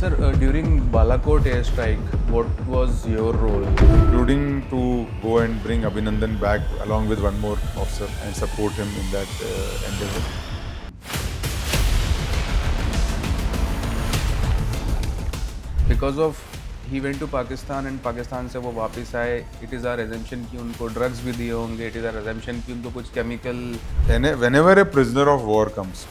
During Balakot airstrike, what was your role? Including to go and bring Abhinandan back along with one more officer and support him in that endeavor. Because of he went to Pakistan and Pakistan से वो वापस आए, it is our assumption कि उनको drugs भी दिए होंगे, it is our assumption कि उनको कुछ chemical. Whenever a prisoner of war comes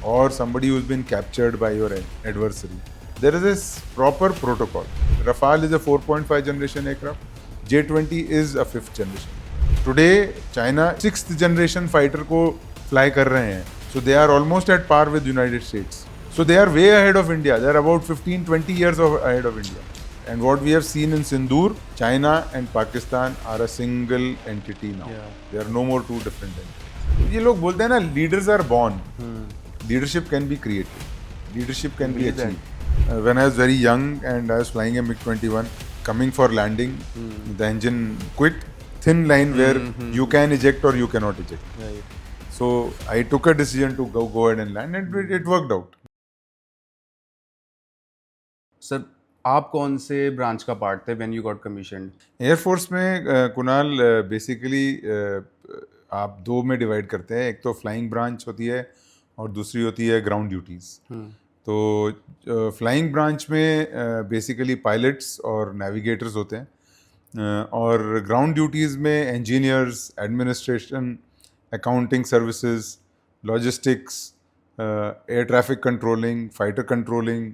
or somebody who's been captured by your adversary, there is this proper protocol. Rafale is a 4.5 generation aircraft. J-20 is a 5th generation. Today, China 6th generation fighter को fly कर रहे हैं. So they are almost at par with United States. So they are way ahead of India. They are about 15-20 years ahead of India. And what we have seen in Sindoor, China and Pakistan are a single entity now. Yeah. They are no more two different entities. ये लोग बोलते हैं ना, leaders are born. Leadership can be created. Leadership can be achieved. When I was very young and I was flying a MiG-21, coming for landing, the engine quit. Thin line where you can eject or you cannot eject. Right. So I took a decision to go ahead and land, and it worked out. Sir, आप कौन से branch का part थे when you got commissioned? Air force में Kunal basically आप दो में divide करते हैं. एक तो फ्लाइंग ब्रांच होती है और दूसरी होती है ग्राउंड ड्यूटीज़. तो फ्लाइंग ब्रांच में बेसिकली पायलट्स और नेविगेटर्स होते हैं, और ग्राउंड ड्यूटीज़ में engineers, administration, accounting services, logistics, air traffic controlling, fighter controlling,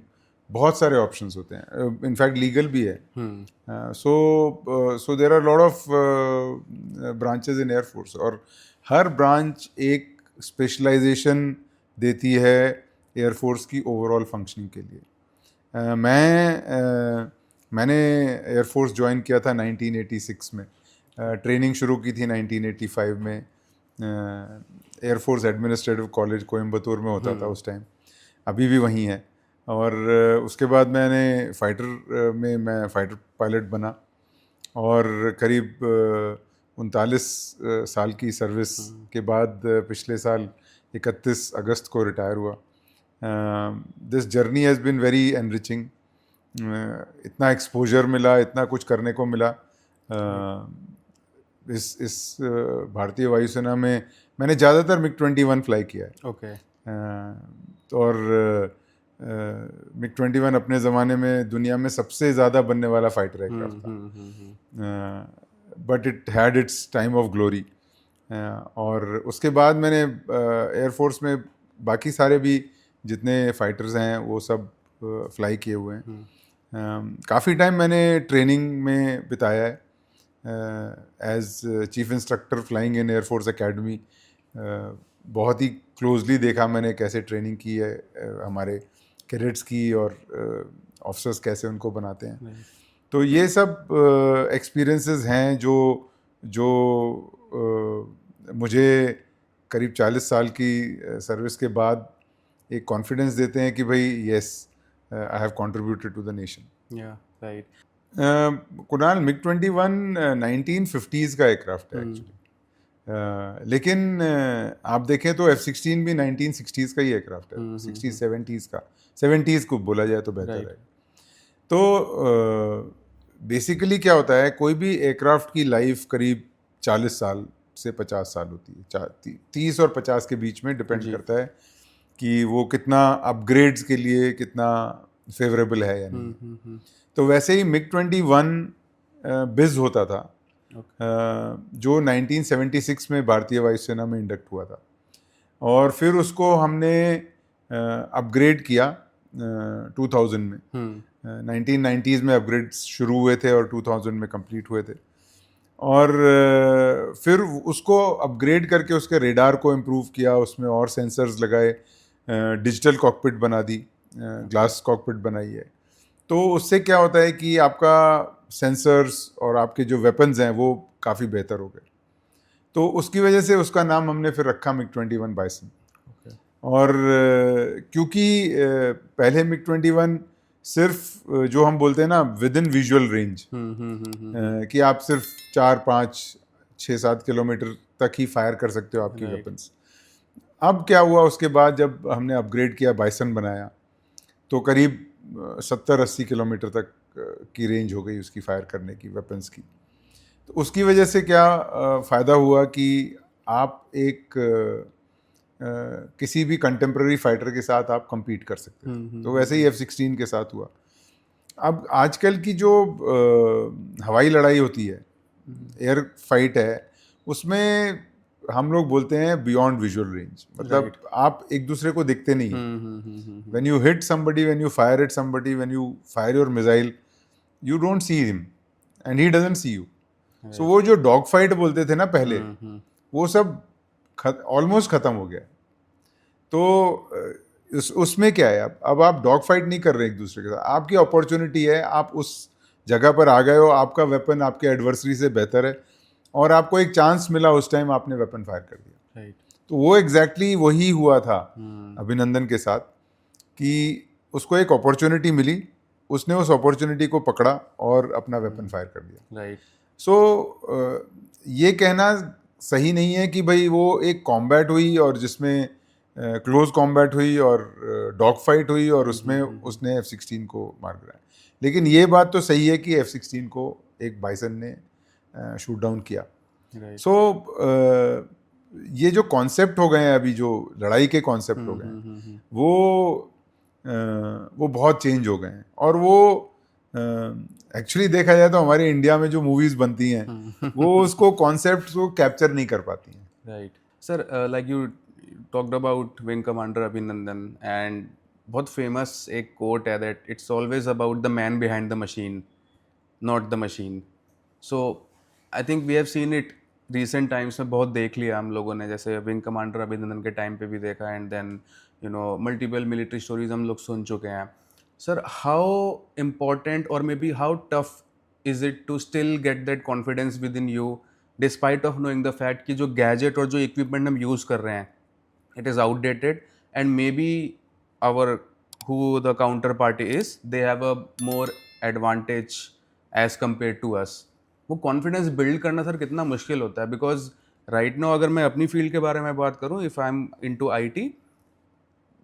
बहुत सारे ऑप्शंस होते हैं. इनफैक्ट लीगल भी है. So there are lot of branches in air force, और हर ब्रांच एक स्पेशलाइजेशन देती है एयरफोर्स की ओवरऑल फंक्शनिंग के लिए. मैंने एयरफोर्स ज्वाइन किया था 1986 में. ट्रेनिंग शुरू की थी 1985 में. एयरफोर्स एडमिनिस्ट्रेटिव कॉलेज कोयम्बतूर में होता था उस टाइम, अभी भी वहीं है. और उसके बाद मैं फाइटर पायलट बना, और करीब 39 साल की सर्विस के बाद पिछले साल 31 अगस्त को रिटायर हुआ. This journey has been very enriching. इतना एक्सपोजर मिला, इतना कुछ करने को मिला. इस भारतीय वायुसेना में मैंने ज़्यादातर MiG-21 फ्लाई किया है. Okay. और MiG-21 अपने ज़माने में दुनिया में सबसे ज़्यादा बनने वाला फाइटर एयरक्राफ्ट था. But it had it's time of glory. और उसके बाद मैंने एयरफोर्स में बाकी सारे भी जितने फाइटर्स हैं वो सब फ्लाई किए हुए हैं. काफ़ी टाइम मैंने ट्रेनिंग में बिताया है as chief instructor flying in air force academy. बहुत ही क्लोजली देखा मैंने कैसे ट्रेनिंग की है हमारे कैडेट्स की, और ऑफिसर्स कैसे उनको बनाते हैं. तो ये सब एक्सपीरियंसेस हैं जो मुझे करीब 40 साल की सर्विस के बाद एक कॉन्फिडेंस देते हैं कि भाई yes, I have contributed to the nation. Yeah, right. Kunal, MiG-21 1950s का एयरक्राफ्ट है एक्चुअली. लेकिन आप देखें तो F-16 भी 1960s का ही एयरक्राफ्ट है. 60s 70s का, 70s को बोला जाए तो बेहतर है. तो बेसिकली क्या होता है, कोई भी एयरक्राफ्ट की लाइफ करीब 40 साल से 50 साल होती है. 30 और 50 के बीच में डिपेंड करता है कि वो कितना अपग्रेड्स के लिए कितना फेवरेबल है या नहीं. तो वैसे ही MiG-21 बिज होता था, जो 1976 में भारतीय वायुसेना में इंडक्ट हुआ था, और फिर उसको हमने अपग्रेड किया 2000 में. 1990s में अपग्रेड्स शुरू हुए थे और 2000 में कंप्लीट हुए थे. और फिर उसको अपग्रेड करके उसके रेडार को इम्प्रूव किया, उसमें और सेंसर्स लगाए, डिजिटल कॉकपिट बना दी, ग्लास कॉकपिट बनाई है. तो उससे क्या होता है कि आपका सेंसर्स और आपके जो वेपन्स हैं वो काफ़ी बेहतर हो गए. तो उसकी वजह से उसका नाम हमने फिर रखा MiG-21 बाइसन. और क्योंकि पहले MiG-21 सिर्फ जो हम बोलते हैं ना विद इन विजुअल रेंज, कि आप सिर्फ 4, 5, 6, 7 किलोमीटर तक ही फायर कर सकते हो आपकी वेपन्स. अब क्या हुआ उसके बाद, जब हमने अपग्रेड किया, बाइसन बनाया, तो करीब 70-80 किलोमीटर तक की रेंज हो गई उसकी फायर करने की वेपन्स की। तो उसकी वजह से क्या फ़ायदा हुआ कि आप एक किसी भी कंटेम्प्रेरी फाइटर के साथ आप compete कर सकते थे। तो वैसे ही F-16 के साथ हुआ। अब आजकल की जो हवाई लड़ाई होती है, एयर फाइट है, उसमें हम लोग बोलते हैं बियॉन्ड विजुअल रेंज, मतलब आप एक दूसरे को दिखते नहीं है। When you hit somebody, when you fire at somebody, when you fire your missile, you don't see him and he doesn't see you. So वो जो डॉग फाइट बोलते थे ना पहले, वो सब ऑलमोस्ट खत्म हो गया। तो उसमें क्या है, अब आप डॉग फाइट नहीं कर रहे एक दूसरे के साथ, आपकी अपॉर्चुनिटी है, आप उस जगह पर आ गए हो, आपका वेपन आपके एडवर्सरी से बेहतर है और आपको एक चांस मिला, उस टाइम आपने वेपन फायर कर दिया। तो वो एग्जैक्टली वही हुआ था अभिनंदन के साथ कि उसको एक अपॉर्चुनिटी मिली, उसने उस अपॉर्चुनिटी को पकड़ा और अपना वेपन फायर कर दिया। सो ये कहना सही नहीं है कि भाई वो एक कॉम्बैट हुई और जिसमें क्लोज कॉम्बैट हुई और डॉग फाइट हुई और उसमें उसने F-16 को मार गिराया। लेकिन ये बात तो सही है कि F-16 को एक बाइसन ने शूट डाउन किया। सो ये जो कॉन्सेप्ट हो गए हैं अभी, जो लड़ाई के कॉन्सेप्ट हो गए हैं, वो बहुत चेंज हो गए हैं। और वो एक्चुअली देखा जाए तो हमारे इंडिया में जो मूवीज बनती हैं वो उसको कॉन्सेप्ट को कैप्चर नहीं कर पाती हैं। Right sir, like you talked about wing commander Abhinandan, and बहुत फेमस एक कोट है that it's always about the man behind the machine, not the machine. So I think we have seen it recent times में, बहुत देख लिया हम लोगों ने, जैसे विंग कमांडर अभिनंदन के टाइम पे भी देखा, and then you know multiple military stories हम लोग सुन चुके हैं। सर, हाउ इम्पॉर्टेंट और maybe how tough is it to still get that confidence within you despite of knowing the fact कि जो गैजेट और जो इक्विपमेंट हम यूज़ कर रहे हैं, it is outdated, and maybe our who the counterparty is, they have a more advantage as compared to us. वो confidence build करना सर कितना मुश्किल होता है, बिकॉज राइट नाउ अगर मैं अपनी फील्ड के बारे में बात करूँ, if I am into IT,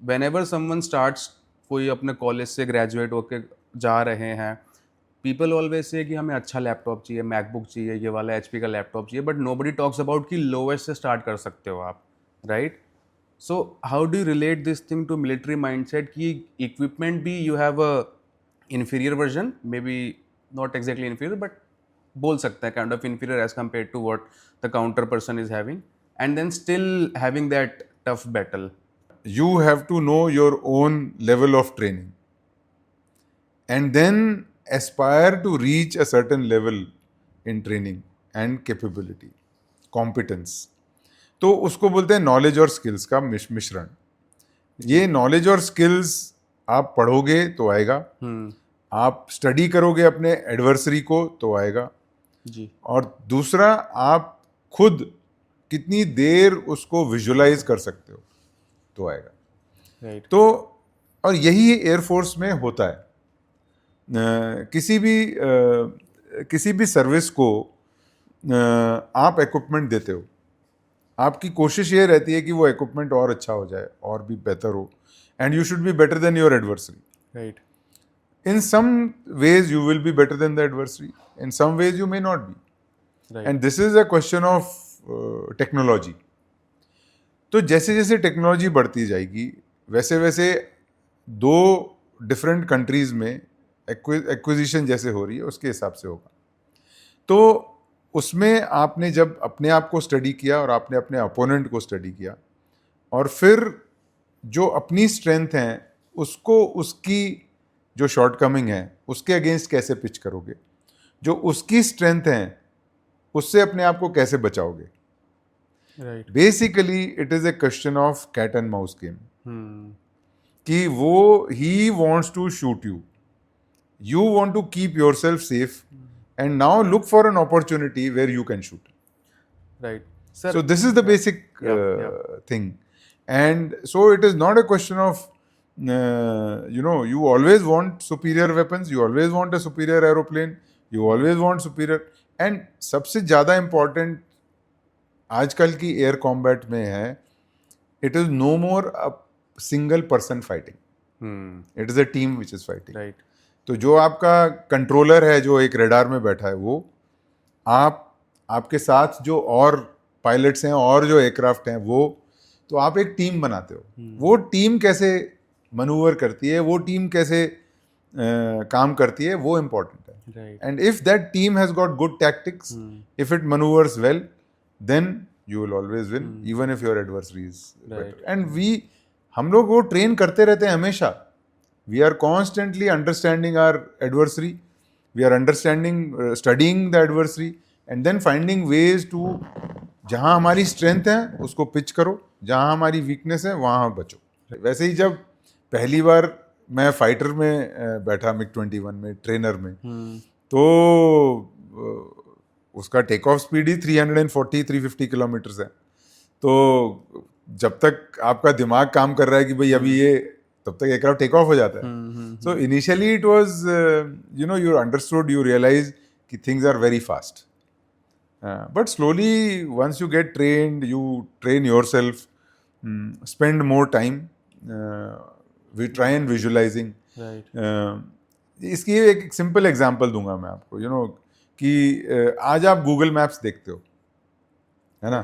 whenever someone starts, कोई अपने कॉलेज से ग्रेजुएट होके जा रहे हैं, पीपल ऑलवेज से कि हमें अच्छा लैपटॉप चाहिए, मैकबुक चाहिए, ये वाला HP का लैपटॉप चाहिए, बट नोबडी टॉक्स अबाउट कि लोवेस्ट से स्टार्ट कर सकते हो आप, right? So how do you relate this thing to military mindset कि equipment भी you have a inferior version, maybe not exactly inferior, but बोल सकते हैं kind of inferior as compared to what the counter person is having, and then still having that tough battle. You have to know your own level of training and then aspire to reach a certain level in training and capability, competence. तो उसको बोलते हैं knowledge और skills का मिश्रण। ये knowledge और skills आप पढ़ोगे तो आएगा, आप स्टडी करोगे अपने एडवर्सरी को तो आएगा जी, और दूसरा आप खुद कितनी देर उसको विजुलाइज कर सकते हो तो आएगा। राइट। तो और यही एयरफोर्स में होता है। किसी भी सर्विस को आप इक्विपमेंट देते हो, आपकी कोशिश ये रहती है कि वो इक्विपमेंट और अच्छा हो जाए और भी बेहतर हो, and you should be better than your adversary. Right. In some ways you will be better than the adversary, in some ways you may not be. Right. And this is a question of technology. तो जैसे जैसे technology बढ़ती जाएगी वैसे वैसे दो different countries में acquisition जैसे हो रही है उसके हिसाब से होगा। तो उसमें आपने जब अपने आप को स्टडी किया और आपने अपने अपोनेंट को स्टडी किया और फिर जो अपनी स्ट्रेंथ हैं उसको उसकी जो शॉर्टकमिंग है उसके अगेंस्ट कैसे पिच करोगे, जो उसकी स्ट्रेंथ है उससे अपने आप को कैसे बचाओगे। Right. Basically it is a question of cat and mouse game कि वो he wants to shoot you, you want to keep yourself safe and now look for an opportunity where you can shoot. Right. Sir, so this is the basic thing, and so it is not a question of you always want superior weapons, you always want a superior aeroplane, you always want superior, and सबसे ज़्यादा important आजकल की air combat में है, it is no more a single person fighting. It is a team which is fighting. Right. तो जो आपका controller है जो एक रडार में बैठा है, वो आपके साथ जो और पायलट्स हैं और जो एयरक्राफ्ट हैं, वो तो आप एक टीम बनाते हो। वो टीम कैसे मनूवर करती है, वो टीम कैसे काम करती है, वो इम्पोर्टेंट है। Right. And if that team has got good tactics, if it manoeuvres well, then you will always win, even if your adversary is better. And हम लोग वो ट्रेन करते रहते हैं हमेशा। We are constantly understanding our adversary. We are studying the adversary, and then finding ways to जहाँ हमारी strength है उसको पिच करो, जहाँ हमारी वीकनेस है वहाँ बचो। वैसे ही जब पहली बार मैं फाइटर में बैठा MiG-21 में, ट्रेनर में, तो उसका टेक ऑफ स्पीड ही 340-350 किलोमीटर है। तो जब तक आपका दिमाग काम कर रहा है कि भाई अभी ये, तब तक एयरक्राफ्ट टेक ऑफ हो जाता है। So initially it was, you understood, you realise कि things are very fast, but slowly once you get trained, you train yourself, spend more time, we try and visualising. इसकी एक simple example दूंगा मैं आपको, कि आज आप गूगल मैप्स देखते हो, है ना।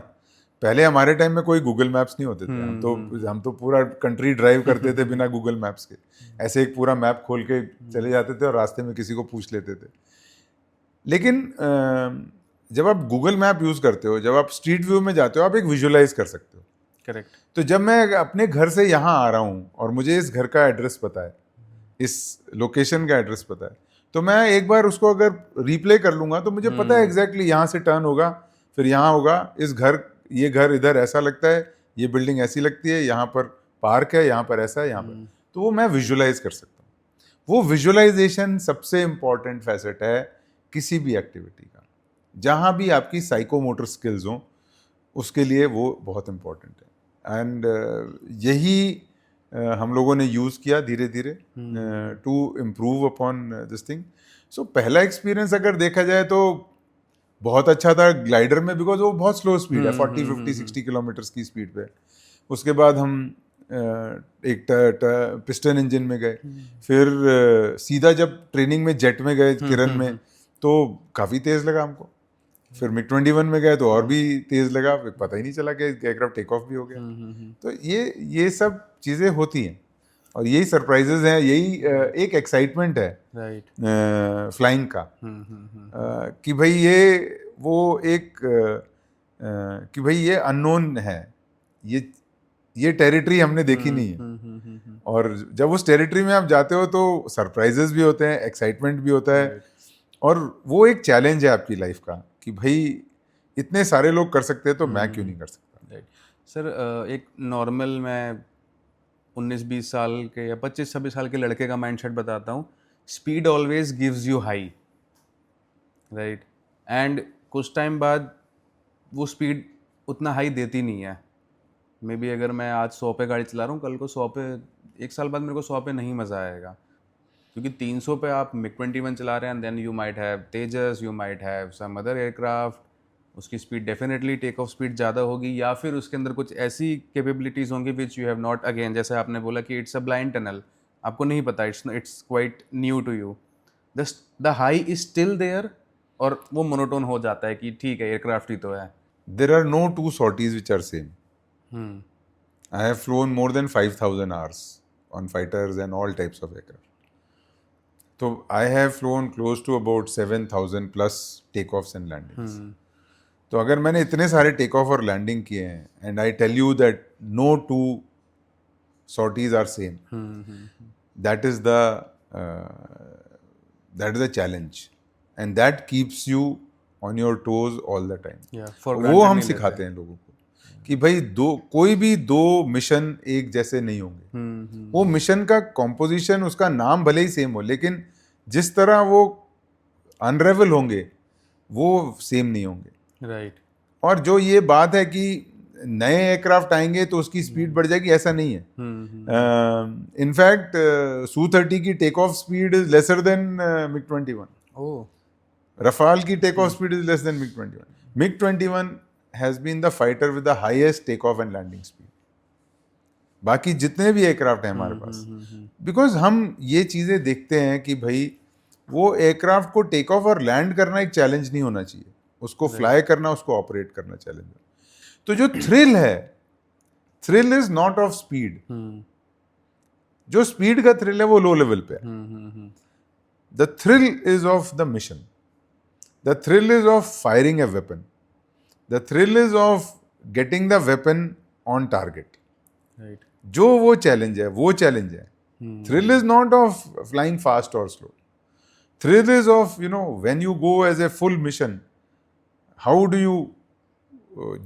पहले हमारे टाइम में कोई गूगल मैप्स नहीं होते थे। हम तो पूरा कंट्री ड्राइव करते थे बिना गूगल मैप्स के। ऐसे एक पूरा मैप खोल के चले जाते थे और रास्ते में किसी को पूछ लेते थे। लेकिन जब आप गूगल मैप यूज़ करते हो, जब आप स्ट्रीट व्यू में जाते हो, आप एक विजुअलाइज कर सकते हो। करेक्ट। तो जब मैं अपने घर से यहाँ आ रहा हूँ और मुझे इस घर का एड्रेस पता है, इस लोकेशन का एड्रेस पता है, तो मैं एक बार उसको अगर रिप्ले कर लूँगा तो मुझे पता है एग्जैक्टली यहाँ से टर्न होगा, फिर यहाँ होगा, ये घर इधर ऐसा लगता है, ये बिल्डिंग ऐसी लगती है, यहाँ पर पार्क है, यहाँ पर ऐसा है, यहाँ पर, तो वो मैं विजुअलाइज कर सकता हूँ। वो विजुअलाइजेशन सबसे इम्पॉर्टेंट फैसेट है किसी भी एक्टिविटी का। जहाँ भी आपकी साइकोमोटर स्किल्स हों, उसके लिए वो बहुत इम्पॉर्टेंट है। एंड यही हम लोगों ने यूज़ किया धीरे धीरे to improve upon this thing. So पहला एक्सपीरियंस अगर देखा जाए तो बहुत अच्छा था ग्लाइडर में, बिकॉज वो बहुत स्लो स्पीड है, 40-50-60 किलोमीटर की स्पीड पे। उसके बाद हम एक पिस्टन इंजन में गए, फिर सीधा जब ट्रेनिंग में जेट में गए किरण में, तो काफ़ी तेज़ लगा हमको। फिर MiG-21 में गए तो और भी तेज़ लगा, पता ही नहीं चला कि एयरक्राफ्ट टेक ऑफ भी हो गया। तो ये सब चीज़ें होती हैं और यही सरप्राइजेज हैं, यही एक एक्साइटमेंट है फ्लाइंग का, कि भाई कि भाई ये अननोन है, ये टेरिटरी हमने देखी नहीं है। और जब उस टेरिटरी में आप जाते हो तो सरप्राइजेस भी होते हैं, एक्साइटमेंट भी होता है, और वो एक चैलेंज है आपकी लाइफ का कि भाई इतने सारे लोग कर सकते हैं तो मैं क्यों नहीं कर सकता। सर एक नॉर्मल मैं 19-20 साल के या 25-26 साल के लड़के का माइंडसेट बताता हूँ। Speed always gives you high, right, and कुछ टाइम बाद वो स्पीड उतना हाई देती नहीं है। मे बी अगर मैं आज 100 पे गाड़ी चला रहा हूँ, कल को 100 पे, एक साल बाद मेरे को 100 पे नहीं मज़ा आएगा, क्योंकि 300 पे आप MiG-21 चला रहे हैं, then you might have Tejas, you might have some other aircraft, उसकी speed definitely take off speed ज़्यादा होगी, या फिर उसके अंदर कुछ ऐसी कैपेबिलिटीज़ होंगी which you have not, again जैसे आपने बोला कि इट्स अ ब्लाइंड टनल, आपको नहीं पता, it's quite new to you, the high is still there, और वो मोनोटोन हो जाता है कि ठीक है एयरक्राफ्ट ही तो है। There are no two sorties which are same. I have flown more than 5,000 hours on fighters and all types of aircraft. So I have flown close to about 7,000 plus takeoffs and landings. तो अगर मैंने इतने सारे take off और landing किए हैं, and I tell you that no two sorties are same, that is the challenge, and that keeps you on your toes all the time. वो हम सिखाते हैं लोगों को कि भाई कोई भी दो मिशन एक जैसे नहीं होंगे। वो मिशन का कॉम्पोजिशन, उसका नाम भले ही सेम हो, लेकिन जिस तरह वो अनरेवल होंगे वो सेम नहीं होंगे, राइट। और जो ये बात है कि नए एयरक्राफ्ट आएंगे तो उसकी स्पीड बढ़ जाएगी, ऐसा नहीं है। इनफैक्ट Su-30 की take off speed is lesser than MiG-21। Rafale की take off speed is less than MiG-21। MiG-21 has been the fighter with the highest takeoff and landing speed बाकी जितने भी एयरक्राफ्ट हैं हमारे पास, बिकॉज हम ये चीज़ें देखते हैं कि भाई वो एयरक्राफ्ट को टेक ऑफ और लैंड करना एक चैलेंज नहीं होना चाहिए, उसको फ्लाई करना, उसको ऑपरेट करना चैलेंज है। तो जो थ्रिल है, thrill is not of speed. जो स्पीड का थ्रिल है वो लो लेवल पे है। The thrill is of the mission, the thrill is of firing a weapon, the thrill is of getting the weapon on target. Right. जो वो challenge है, वो चैलेंज है। Thrill is not of flying fast और slow, thrill is of when you go as a full mission, how do you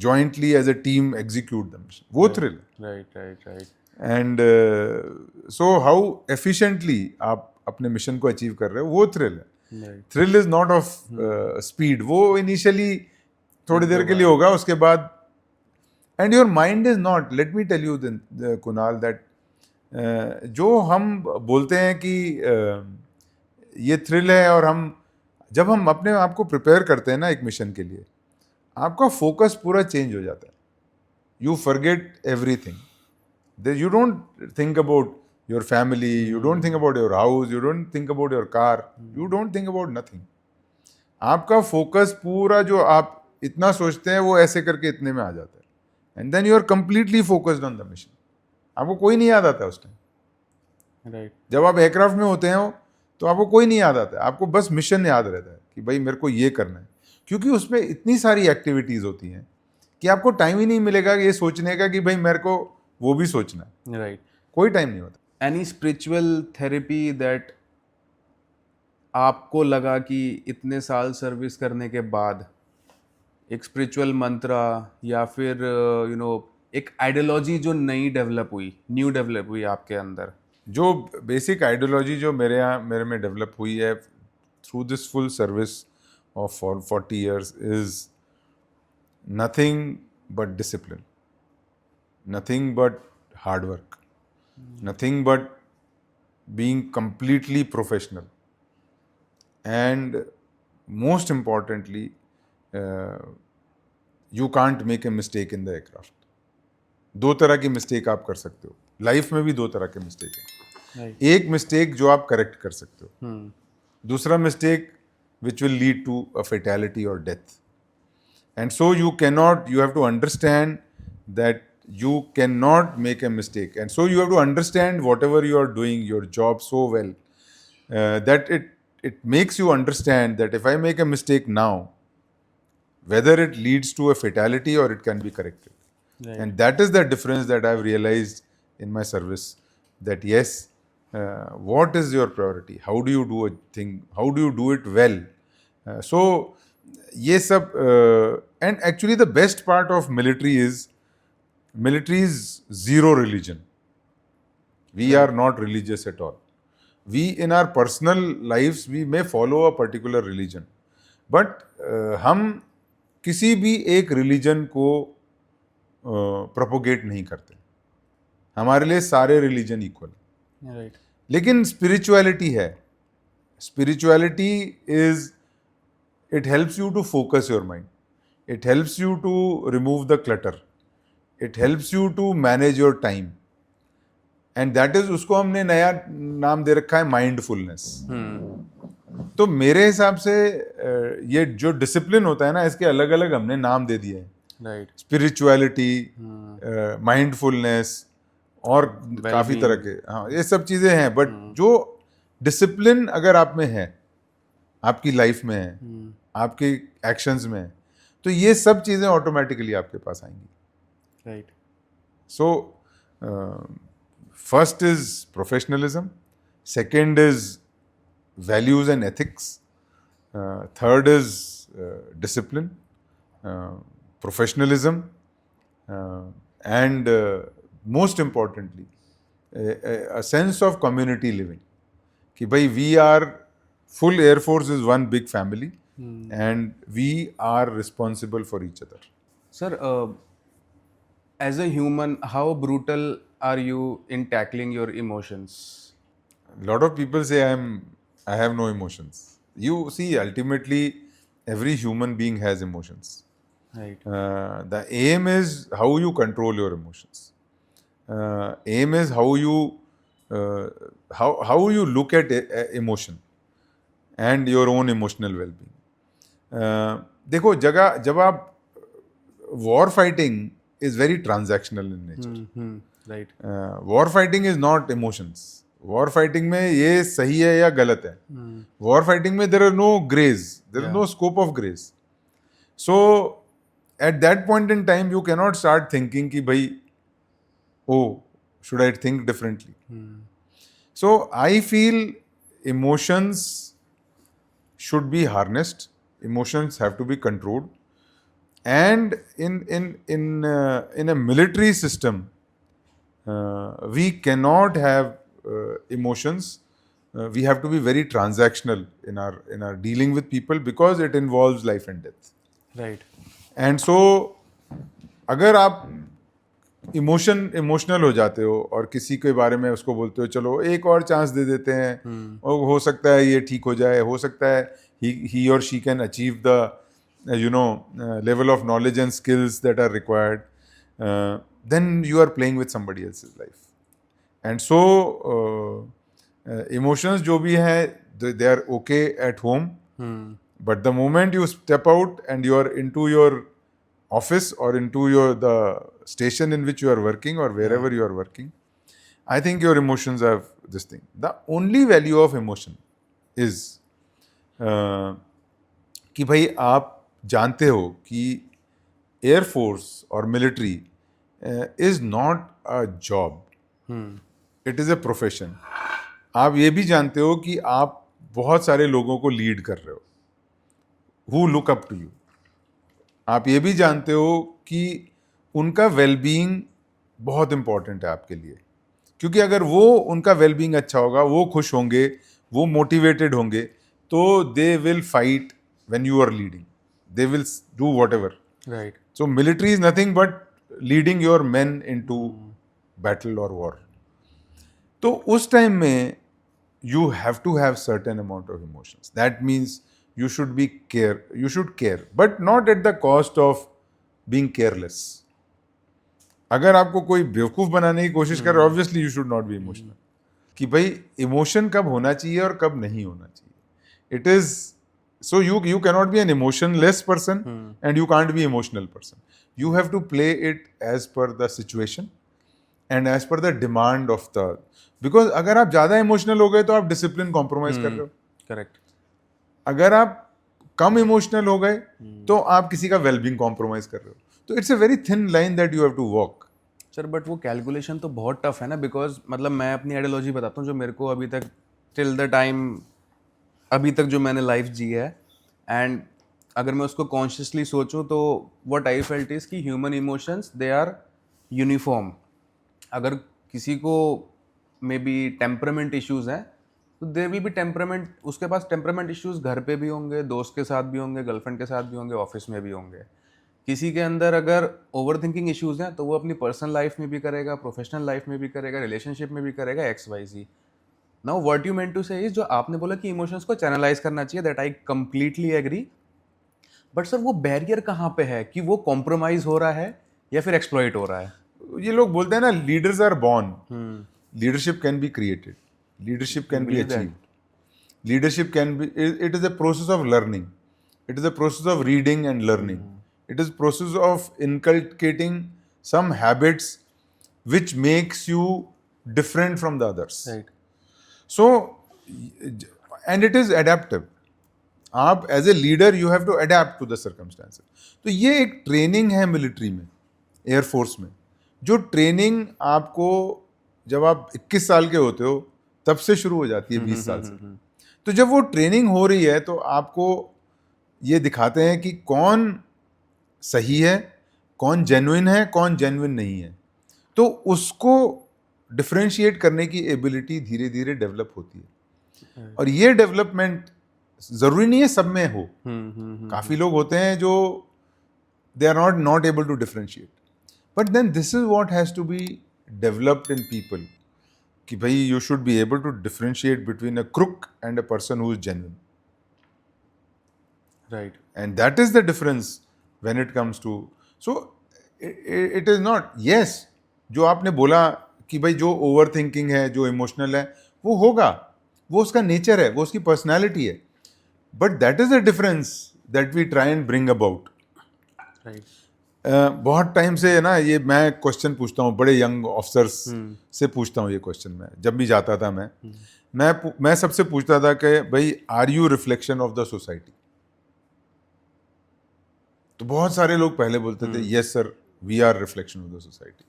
jointly as a team execute the mission, वो thrill है। Right. And so how efficiently आप अपने mission को achieve कर रहे हो, वो थ्रिल है। Thrill is not of speed, वो इनिशियली थोड़ी देर के लिए होगा, उसके बाद and your mind is not, let me tell you Kunal that जो हम बोलते हैं कि ये थ्रिल है, और जब हम अपने आप को प्रिपेयर करते हैं ना एक मिशन के लिए, आपका फोकस पूरा चेंज हो जाता है। You forget everything, you don't think about your family, you don't think about your house, you don't think about your car, you don't think about nothing. आपका फोकस पूरा, जो आप इतना सोचते हैं, वो ऐसे करके इतने में आ जाता है, and then you are completely focused on the mission. आपको कोई नहीं याद आता उस टाइम। राइट। जब आप एयरक्राफ्ट में होते हैं तो आपको कोई नहीं याद आता है, आपको बस मिशन याद रहता है कि भाई मेरे को ये करना है, क्योंकि उसमें इतनी सारी एक्टिविटीज होती हैं कि आपको टाइम ही नहीं मिलेगा ये सोचने का कि भाई मेरे को वो भी सोचना है। राइट। कोई टाइम नहीं होता। एनी स्पिरिचुअल थेरेपी दैट आपको लगा कि इतने साल सर्विस करने के बाद एक स्पिरिचुअल मंत्रा या फिर एक आइडियोलॉजी जो न्यू डेवलप हुई आपके अंदर? जो बेसिक आइडियोलॉजी जो मेरे में डेवलप हुई है through this full service of 40 years is nothing but discipline, nothing but hard work, nothing but being completely professional, and most importantly, you can't make a mistake in the aircraft. दो तरह की mistake आप कर सकते हो life में भी, दो तरह के मिस्टेक हैं। एक मिस्टेक जो आप करेक्ट कर सकते हो, दूसरा mistake which will lead to a fatality or death. And so you have to understand that you cannot make a mistake. And so you have to understand whatever you are doing, your job so well, that it makes you understand that if I make a mistake now, whether it leads to a fatality or it can be corrected. Right. And that is the difference that I've realized in my service, that yes, what is your priority, how do you do a thing, how do you do it well, so ye sab, and actually the best part of military is zero religion. We are not religious at all. We in our personal lives we may follow a particular religion, but हम किसी भी एक religion को propagate नहीं करते। हमारे लिए सारे रिलीजन इक्वल। राइट। लेकिन स्पिरिचुअलिटी है, spirituality is, it helps you to focus your mind, it helps you to remove the clutter, it helps you to manage your time, and that is, उसको हमने नया नाम दे रखा है माइंडफुलनेस। तो मेरे हिसाब से ये जो डिसिप्लिन होता है ना, इसके अलग अलग हमने नाम दे दिए हैं। राइट। स्पिरिचुअलिटी, माइंडफुलनेस और काफी तरह के, हाँ ये सब चीजें हैं। बट जो डिसिप्लिन अगर आप में है, आपकी लाइफ में है, आपके एक्शंस में है, तो ये सब चीजें ऑटोमेटिकली आपके पास आएंगी। Right. So first is professionalism, second is values and ethics, third is discipline, professionalism, and most importantly a sense of community living, कि भाई we are, full Air Force is one big family, and we are responsible for each other. Sir, as a human, how brutal are you in tackling your emotions? A lot of people say I have no emotions. You see, ultimately, every human being has emotions. Right. The aim is how you control your emotions. Aim is how you look at emotion and your own emotional well-being. देखो जब आप war fighting is very transactional in nature. Right. War fighting is not emotions. War fighting में ये सही है या गलत है. War fighting में there are no grays. There is no scope of grays. So at that point in time you cannot start thinking कि भाई should I think differently? So I feel emotions should be harnessed. Emotions have to be controlled. And in a military system, we cannot have emotions. We have to be very transactional in our dealing with people because it involves life and death. Right. And so अगर आप emotional हो जाते हो और किसी के बारे में उसको बोलते हो चलो एक और चांस दे देते हैं और हो सकता है ये ठीक हो जाए, हो सकता है he or she can achieve the level of knowledge and skills that are required, then you are playing with somebody else's life. And so emotions जो भी है they are okay at home, but the moment you step out and you are into your office or into the station in which you are working or wherever you are working, I think your emotions have this thing. The only value of emotion is कि भाई आप जानते हो कि air force और military is not a job, it is a profession. आप ये भी जानते हो कि आप बहुत सारे लोगों को लीड कर रहे हो who look up to you. आप ये भी जानते हो कि उनका वेलबींग बहुत इंपॉर्टेंट है आपके लिए, क्योंकि अगर वो उनका वेलबींग अच्छा होगा, वो खुश होंगे, वो मोटिवेटेड होंगे, तो they will fight when you are leading. They will do whatever. Right. So military is nothing but leading your men into battle or war. तो उस टाइम में you have to have certain amount of emotions. That means you should care, but not at the cost of being careless. अगर आपको कोई बेवकूफ बनाने की कोशिश कर रहा है, obviously you should not be emotional. कि भाई इमोशन कब होना चाहिए और कब नहीं होना चाहिए. It is so you cannot be an emotionless person and you can't be emotional person. You have to play it as per the situation and as per the demand of the, because अगर आप ज़्यादा emotional हो गए तो आप discipline compromise कर रहे हो. करेक्ट. अगर आप कम इमोशनल हो गए तो आप किसी का वेलबींग कॉम्प्रोमाइज कर रहे हो. तो it's a very thin line that you have to walk. Sir but वो कैलकुलेशन तो बहुत टफ है ना, बिकॉज मतलब मैं अपनी आइडियोलॉजी बताता हूँ जो मेरे को अभी तक टिल द टाइम अभी तक जो मैंने लाइफ जी है, एंड अगर मैं उसको कॉन्शियसली सोचूं तो व्हाट आई फेल्ट इज कि human emotions they are uniform. अगर किसी को मे बी टेम्परामेंट इश्यूज हैं तो देर विल बी टेम्परामेंट, उसके पास टेम्परामेंट इश्यूज घर पे भी होंगे, दोस्त के साथ भी होंगे, गर्लफ्रेंड के साथ भी होंगे, ऑफिस में भी होंगे. किसी के अंदर अगर ओवर थिंकिंग इश्यूज हैं तो वो अपनी पर्सनल लाइफ में भी करेगा, प्रोफेशनल लाइफ में भी करेगा, रिलेशनशिप में भी करेगा, XYZ. Now what you meant to say is, जो आपने बोला कि इमोशंस को चैनलाइज करना चाहिए, that I completely agree. But sir वो बैरियर कहाँ पे है कि वो कॉम्प्रोमाइज हो रहा है या फिर एक्सप्लॉइट हो रहा है? ये लोग बोलते हैं ना, leaders are born, leadership can be created, leadership can be achieved, leadership can be, it is a process of learning, it is a process of reading and learning, it is process of inculcating some habits which makes you different from the others. Right. So, and it is adaptive. आप as a leader you have to adapt to the circumstances. तो ये एक training है military में, air force में, जो training आपको जब आप 21 साल के होते हो तब से शुरू हो जाती है 20 साल से. तो जब वो ट्रेनिंग हो रही है तो आपको ये दिखाते हैं कि कौन सही है, कौन जेन्युइन है, कौन जेन्युइन नहीं है. तो उसको डिफरेंशिएट करने की एबिलिटी धीरे धीरे डेवलप होती है. और ये डेवलपमेंट जरूरी नहीं है सब में हो. काफी लोग होते हैं जो they are not able to differentiate, but then this is what has to be developed in people, कि भाई you should be able to differentiate between a crook and a person who is genuine. Right. And that is the difference when it comes to, so it is not, yes, जो आपने बोला कि भाई जो over thinking है, जो emotional है, वो होगा, वो उसका नेचर है, वो उसकी पर्सनैलिटी है, but that is the difference that we try and bring about. Right. बहुत टाइम से ना ये मैं क्वेश्चन पूछता हूँ, बड़े यंग ऑफिसर्स से पूछता हूँ ये क्वेश्चन। मैं जब भी जाता था मैं सबसे पूछता था कि भाई are you reflection of the society? तो बहुत सारे लोग पहले बोलते थे yes sir, we are reflection of the society.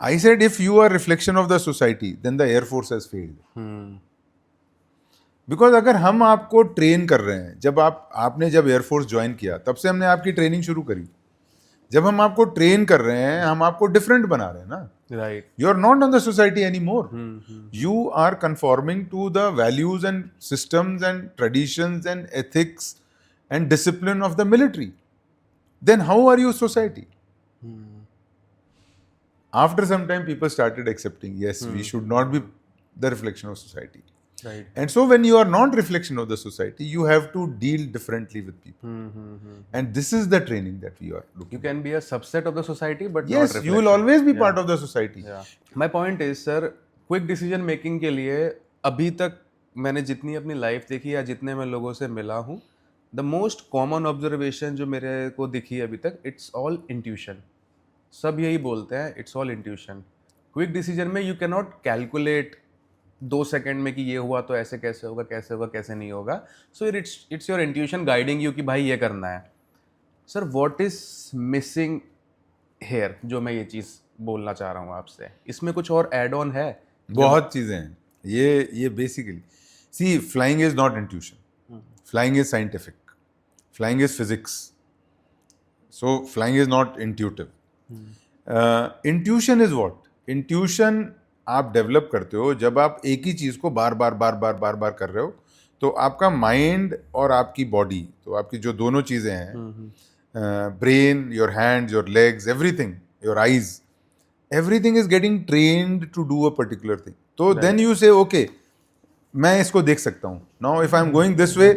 I said if you are reflection of the society then the air force has failed. Because अगर हम आपको ट्रेन कर रहे हैं, आपने जब एयरफोर्स ज्वाइन किया तब से हमने आपकी ट्रेनिंग शुरू करी। जब हम आपको ट्रेन कर रहे हैं, हम आपको डिफरेंट बना रहे हैं ना। Right. You are not on the society any more, you are conforming to the values and systems and traditions and ethics and discipline of the military. Then how are you society? After some time, people started accepting, yes, we should not be the reflection of society. Right. And so when you are not reflection of the society, you have to deal differently with people. And this is the training that we are looking You can be a subset of the society, but at. Yes, not you will reflection. always be part of the society. Yeah. My point is, sir, quick decision making के लिए अभी तक मैंने जितनी अपनी life देखी या जितने मैं लोगों से मिला हूँ, द मोस्ट कॉमन ऑब्जर्वेशन जो मेरे को दिखी है अभी तक, इट्स ऑल इंट्यूशन। सब यही बोलते हैं, it's all intuition. Quick decision में you can not calculate 2 second में कि ये हुआ तो ऐसे कैसे होगा, कैसे होगा, कैसे नहीं होगा। So it's your intuition guiding you कि भाई ये करना है। Sir what is missing hair, जो मैं ये चीज़ बोलना चाह रहा हूँ आपसे, इसमें कुछ और एड ऑन है? बहुत चीज़ें हैं। ये basically see, flying is not intuition, flying is scientific, flying is physics, so flying is not intuitive. Intuition is what? Intuition आप डेवलप करते हो जब आप एक ही चीज़ को बार बार कर रहे हो, तो आपका माइंड और आपकी बॉडी, तो आपकी जो दोनों चीज़ें हैं, brain, your hands, your legs, everything, your eyes, everything is getting trained to do a particular thing. तो देन यू से ओके, मैं इसको देख सकता हूँ। Now if I am going this way,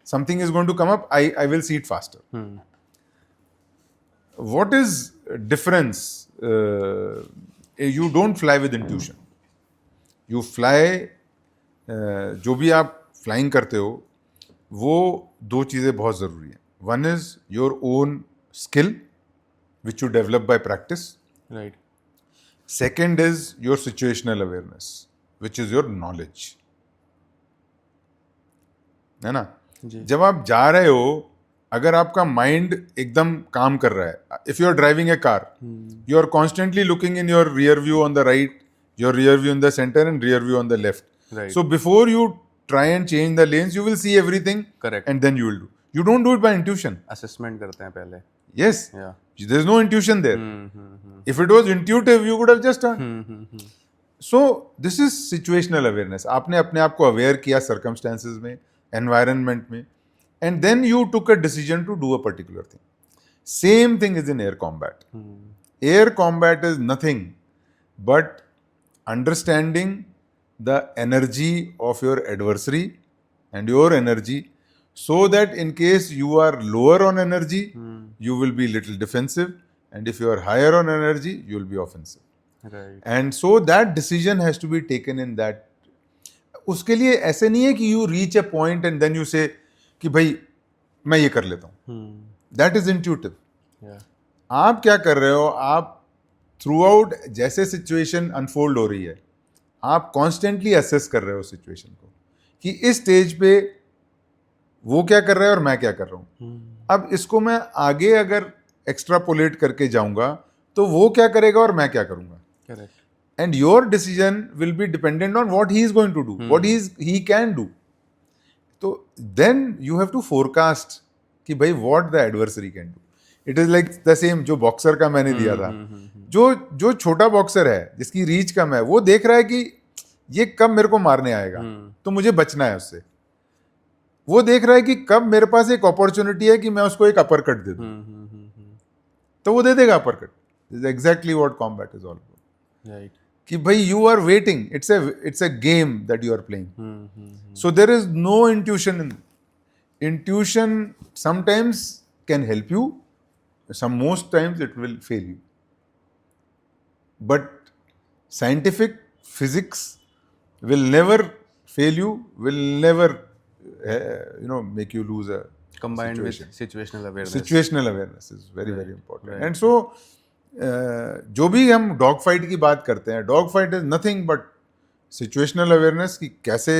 something is going to come up, I will see it faster. What is difference? You don't fly with intuition. You fly, जो भी आप flying करते हो, वो दो चीज़ें बहुत ज़रूरी हैं। One is your own skill which you develop by practice. Right. Second is your situational awareness which is your knowledge, है ना। जब आप जा रहे हो, अगर आपका माइंड एकदम काम कर रहा है, if you are driving a car, you are constantly looking in your rear view on the right, your rear view in the centre and rear view on the left. Right. So before you try and change the lanes, you will see everything. Correct. And then you will do. You don't do it by intuition. Assessment करते हैं पहले. Yes. Yeah. There's no intuition there. If it was intuitive, you would have just done. So this is situational awareness. आपने अपने आप को aware किया circumstances में, environment में, and then you took a decision to do a particular thing. Same thing is in air combat. Air combat is nothing but understanding the energy of your adversary and your energy, so that in case you are lower on energy, you will be little defensive, and if you are higher on energy, you will be offensive. Right. And so that decision has to be taken in that. उसके लिए ऐसे नहीं है कि you reach a point and then you say कि भाई मैं ये कर लेता हूँ. That is intuitive. Yeah. आप क्या कर रहे हो? आप थ्रूआउट जैसे सिचुएशन अनफोल्ड हो रही है, आप कॉन्स्टेंटली असेस कर रहे हो सिचुएशन को कि इस स्टेज पे वो क्या कर रहा है और मैं क्या कर रहा हूँ. अब इसको मैं आगे अगर एक्स्ट्रापोलेट करके जाऊंगा तो वो क्या करेगा और मैं क्या करूंगा. Correct. And your decision will be dependent on what he is going to do, what he can do. तो then you have to forecast कि भाई what the adversary can do. It is like the same जो boxer का मैंने दिया था. जो छोटा बॉक्सर है, जिसकी रीच कम है, वो देख रहा है कि ये कब मेरे को मारने आएगा, तो मुझे बचना है उससे. वो देख रहा है कि कब मेरे पास एक अपॉर्चुनिटी है कि मैं उसको एक अपर कट दे दूं, तो वो दे देगा uppercut. Is exactly what combat is all about. Right. कि भाई you are waiting, it's a game that you are playing. So there is no intuition in. Intuition sometimes can help you, some most times it will fail you. but scientific physics will never fail you, will never make you lose a Combined with situation. situational awareness. Situational awareness is very very important. right. And so जो भी हम dog fight की बात करते हैं, dog fight is nothing but situational awareness कि कैसे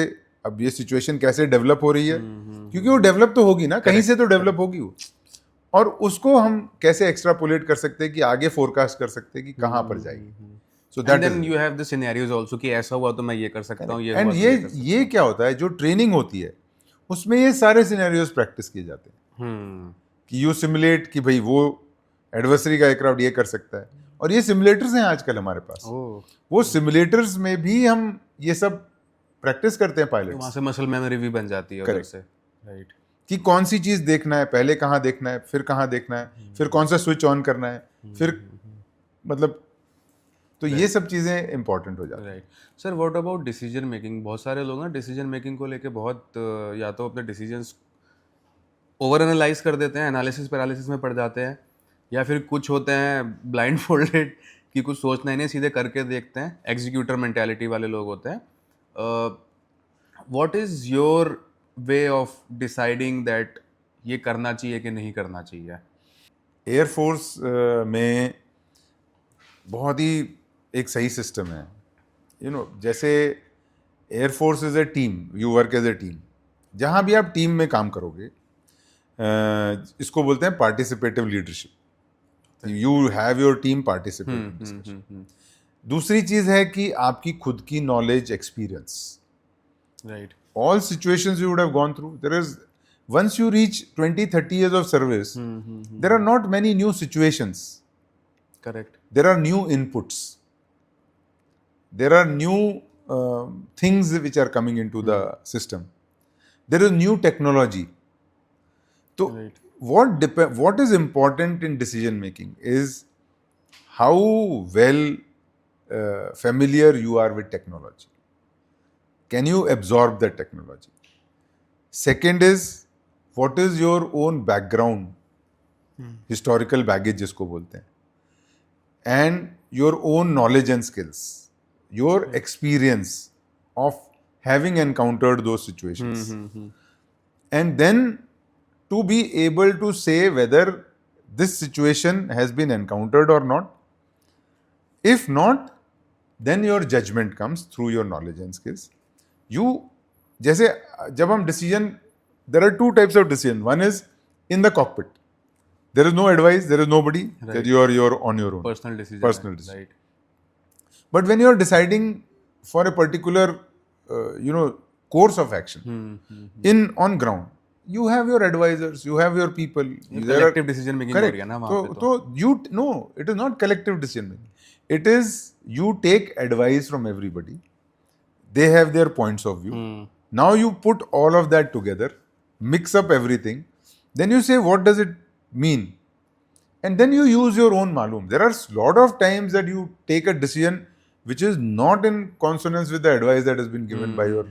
अब ये सिचुएशन कैसे डेवलप हो रही है, क्योंकि वो डेवलप तो होगी ना, कहीं से तो डेवलप होगी वो, और उसको हम कैसे एक्स्ट्रापोलेट कर सकते हैं कि आगे फोरकास्ट कर सकते हैं कि कहाँ पर जाएगी. So and then you have the scenarios also कि ऐसा हुआ तो मैं ये कर सकता हूँ, ये एंड हुआ तो ये कर सकता ये क्या होता है, जो ट्रेनिंग होती है उसमें ये सारे सिनेरियोज प्रैक्टिस किए जाते हैं हूँ. कि यू सिमुलेट कि भाई वो एडवर्सरी का एयरक्राफ्ट ये कर सकता है, और ये सिमुलेटर्स हैं आजकल हमारे पास. वो सिमुलेटर्स में भी हम ये सब प्रैक्टिस करते हैं पायलट. वहाँ से मसल मेमोरी भी बन जाती है उधर से. राइट. कि कौन सी चीज देखना है, पहले कहाँ देखना है, फिर कहाँ देखना है, फिर कौन सा स्विच ऑन करना है, फिर मतलब तो ये सब चीजें इंपॉर्टेंट हो जाती हैं. Right. Sir what about decision making? बहुत सारे लोग ना डिसीजन मेकिंग को लेके बहुत या तो अपने डिसीजंस ओवर एनालाइज कर देते हैं, एनालिसिस पैरालिसिस में पड़ जाते हैं, या फिर कुछ होते हैं ब्लाइंड फोल्डेड कि कुछ सोचना ही नहीं, सीधे करके देखते हैं, एग्जीक्यूटर मेंटालिटी वाले लोग होते हैं. What is your way of deciding that ये करना चाहिए कि नहीं करना चाहिए? एयरफोर्स में बहुत ही एक सही सिस्टम है. जैसे air force is a team, you work as a team. जहाँ भी आप टीम में काम करोगे, इसको बोलते हैं participative leadership. You have your team participate. दूसरी चीज है कि आपकी खुद की knowledge, experience. Right. All situations you would have gone through, there is, once you reach 20-30 years of service, there are not many new situations. Correct. There are new inputs. There are new things which are coming into the system. There is new technology. So what is important in decision making is how well familiar you are with technology. Can you absorb that technology? Second is, what is your own background, historical baggage जिसको बोलते हैं, and your own knowledge and skills, your experience of having encountered those situations, and then to be able to say whether this situation has been encountered or not. If not, then your judgment comes through your knowledge and skills. जैसे जब हम decision, there are two types of decision. One is in the cockpit, there is no advice, there is nobody, that you are on your own, personal decision. Right. But when you are deciding for a particular course of action in on ground, you have your advisors, you have your people. Collective decision making हो रही है ना वहाँ पे. तो you no, it is not collective decision making. It is you take advice from everybody. They have their points of view. Now you put all of that together, mix up everything, then you say what does it mean, and then you use your own malum. There are a lot of times that you take a decision which is not in consonance with the advice that has been given by your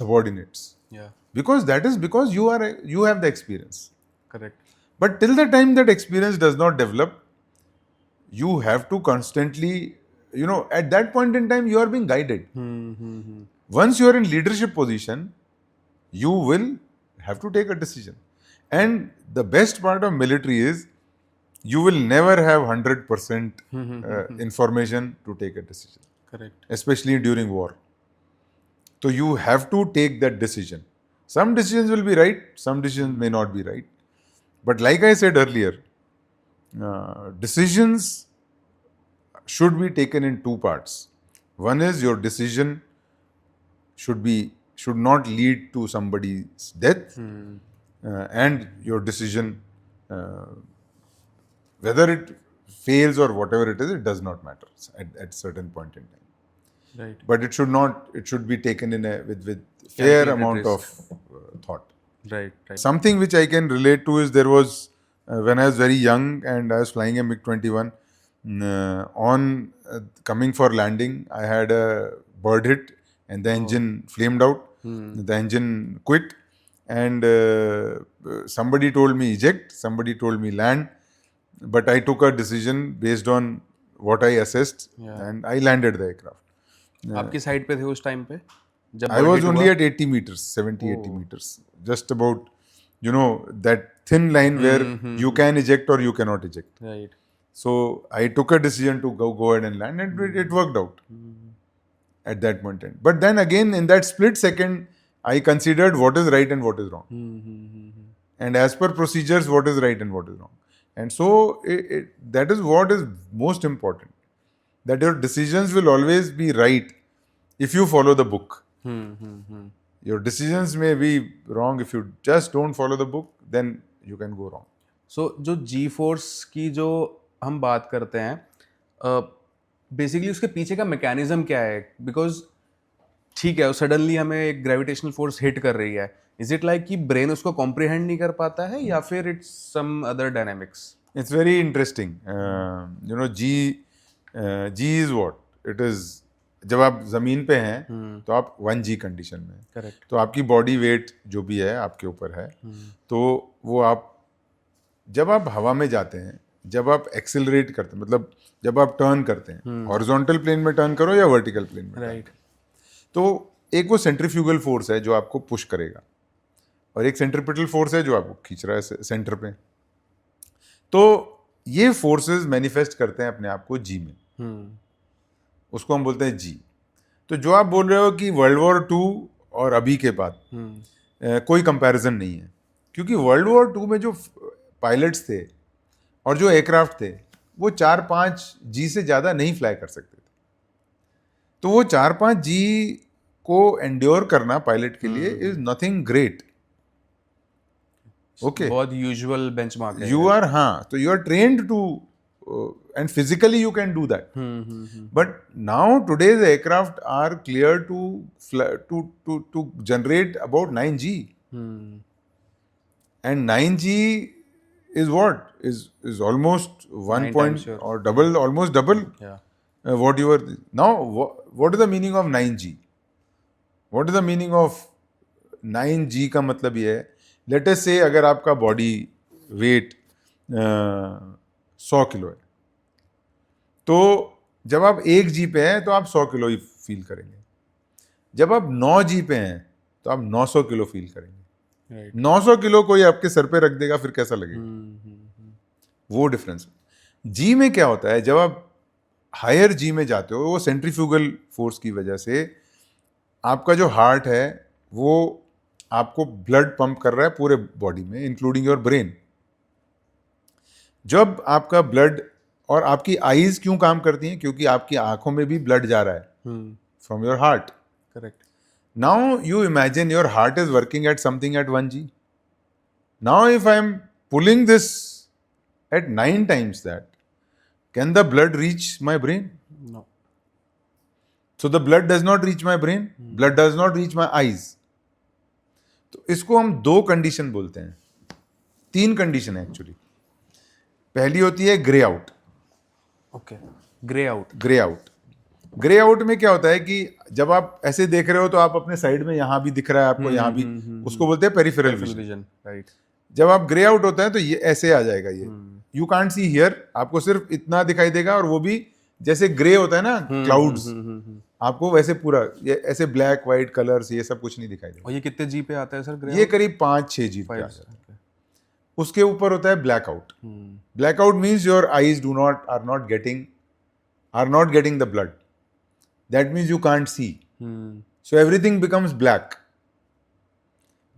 subordinates. Yeah. Because you have the experience. Correct. But till the time that experience does not develop, you have to constantly, at that point in time, you are being guided. Once you are in leadership position, you will have to take a decision. And the best part of military is you will never have 100% information to take a decision. Correct. Especially during war. So you have to take that decision. Some decisions will be right, some decisions may not be right. But like I said earlier, decisions should be taken in two parts. One is your decision should not lead to somebody's death, and your decision, whether it fails or whatever it is, it does not matter at certain point in time. Right. But it should be taken in with fair amount of thought. Right. Something which I can relate to is there was when I was very young and I was flying a MiG-21. On coming for landing, I had a bird hit and the engine flamed out. The engine quit, and somebody told me eject, somebody told me land, but I took a decision based on what I assessed, Yeah. and I landed the aircraft. आपकी side पे थे उस time पे जब I bird was hit only हुआ? at 80 meters, 70, 80 Oh. meters. Just about, that thin line where you can eject or you cannot eject. Right. So I took a decision to go ahead and land, and it worked out at that point. But then again, in that split second, I considered what is right and what is wrong. And as per procedures, what is right and what is wrong. And so that is what is most important. That your decisions will always be right if you follow the book. Your decisions may be wrong if you just don't follow the book, then you can go wrong. सो जो जी force की जो हम बात करते हैं basically उसके पीछे का मैकेनिज्म क्या है? बिकॉज ठीक है सडनली हमें एक ग्रेविटेशनल फोर्स हिट कर रही है, इज इट लाइक कि ब्रेन उसको कॉम्प्रिहेंड नहीं कर पाता है या फिर it's some other dynamics? It's very interesting. G is what? It is, जब आप जमीन पे हैं तो आप 1G कंडीशन में हैं. करेक्ट. तो आपकी बॉडी वेट जो भी है आपके ऊपर है, तो वो आप जब आप हवा में जाते हैं, जब आप एक्सेलरेट करते हैं, मतलब जब आप टर्न करते हैं, हॉरिजॉन्टल प्लेन में टर्न करो या वर्टिकल प्लेन में, राइट. तो एक वो सेंट्रीफ्यूगल फोर्स है जो आपको पुश करेगा, और एक सेंट्रीपिटल फोर्स है जो आपको खींच रहा है सेंटर पे. तो ये फोर्सेस मैनिफेस्ट करते हैं अपने आप को जी में. उसको हम बोलते हैं जी. तो जो आप बोल रहे हो कि वर्ल्ड वॉर 2 और अभी के बाद कोई कंपैरिजन नहीं है, क्योंकि वर्ल्ड वॉर 2 में जो पायलट्स थे और जो एयरक्राफ्ट थे वो 4-5 जी से ज़्यादा नहीं फ्लाई कर सकते थे. तो वो 4-5 जी को एंड्योर करना पायलट के लिए इज नथिंग ग्रेट. ओके, बहुत यूजुअल बेंचमार्क है. यू आर, हाँ, तो you are trained to and physically you can do that. But now today's aircraft are clear to generate about 9G. And 9G is what is almost 1 9 point times your- or double, almost double Yeah. what you were now. What is the meaning of 9G? What is the meaning of 9G? का मतलब ये है, let us say अगर आपका body weight 100 kilo है, तो जब आप 1G पे हैं तो आप 100 किलो ही फील करेंगे. जब आप 9G पे हैं तो आप 900 किलो फील करेंगे. Right. 900 किलो कोई आपके सर पे रख देगा, फिर कैसा लगेगा? वो डिफरेंस. जी में क्या होता है, जब आप हायर जी में जाते हो, वो सेंट्रीफ्यूगल फोर्स की वजह से आपका जो हार्ट है वो आपको ब्लड पंप कर रहा है पूरे बॉडी में, इंक्लूडिंग योर ब्रेन. जब आपका ब्लड, और आपकी आईज क्यों काम करती हैं? क्योंकि आपकी आंखों में भी ब्लड जा रहा है from your heart. Correct. Now you imagine your heart is working at something at 1G. Now if I am pulling this at 9 times that, can the blood reach my brain? No. So the blood does not reach my brain, blood does not reach my eyes. तो इसको हम 2 condition बोलते हैं. 3 condition है actually. पहली होती है grey out. Okay. Grey out. Grey out. Grey out में क्या होता है कि जब आप ऐसे देख रहे हो तो आप अपने साइड में यहाँ भी दिख रहा है आपको, यहाँ भी, उसको बोलते हैं पेरिफेरल विजन. राइट. जब आप ग्रे आउट होता है तो ये ऐसे आ जाएगा, ये यू कांट सी हियर, आपको सिर्फ इतना दिखाई देगा, और वो भी जैसे ग्रे होता है ना क्लाउड्स, आपको वैसे पूरा ये ऐसे ब्लैक व्हाइट कलर्स ये सब कुछ नहीं दिखाई देगा. और ये कितने जी पे आता है सर ग्रे? ये करीब 5-6 जी पे आ जाता है. उसके ऊपर होता है blackout. Blackout means your eyes are not getting the blood. That means you can't see. So everything becomes black.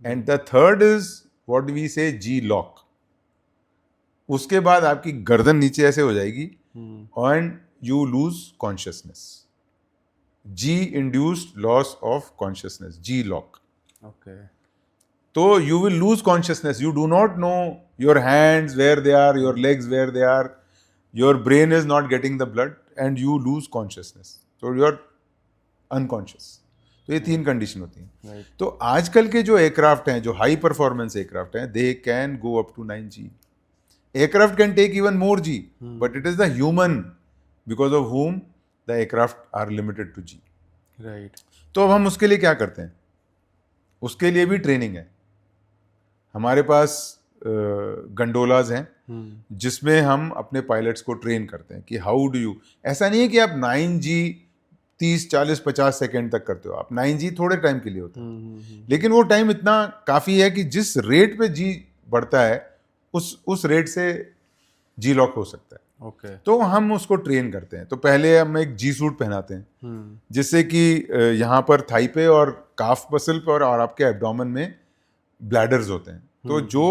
And the third is what we say G lock. उसके बाद आपकी गर्दन नीचे ऐसे हो जाएगी and you lose consciousness. G induced loss of consciousness, G lock. Okay. तो you will lose consciousness. You do not know your hands where they are, your legs where they are. Your brain is not getting the blood and you lose consciousness. So you are unconscious. तो ये 3 condition होती हैं. Right. तो आजकल के जो aircraft हैं, जो हाई परफॉर्मेंस एयरक्राफ्ट हैं, they can go up to 9G. Aircraft can take even more G, but it is the human because of whom the aircraft are limited to G. Right. तो अब हम उसके लिए क्या करते हैं? उसके लिए भी ट्रेनिंग है. हमारे पास गंडोलाज हैं जिसमें हम अपने पायलट्स को ट्रेन करते हैं कि हाउ डू यू, ऐसा नहीं है कि आप 9G 30, 40, 50 सेकेंड तक करते हो, आप 9G थोड़े टाइम के लिए होता है, लेकिन वो टाइम इतना काफ़ी है कि जिस रेट पे जी बढ़ता है उस रेट से जी लॉक हो सकता है। ओके। तो हम उसको ट्रेन करते हैं। तो पहले हम एक जी सूट पहनाते हैं जिससे कि यहाँ पर थाई पे और काफ मसल पे और आपके एब्डोमेन में ब्लैडर्स होते हैं। तो जो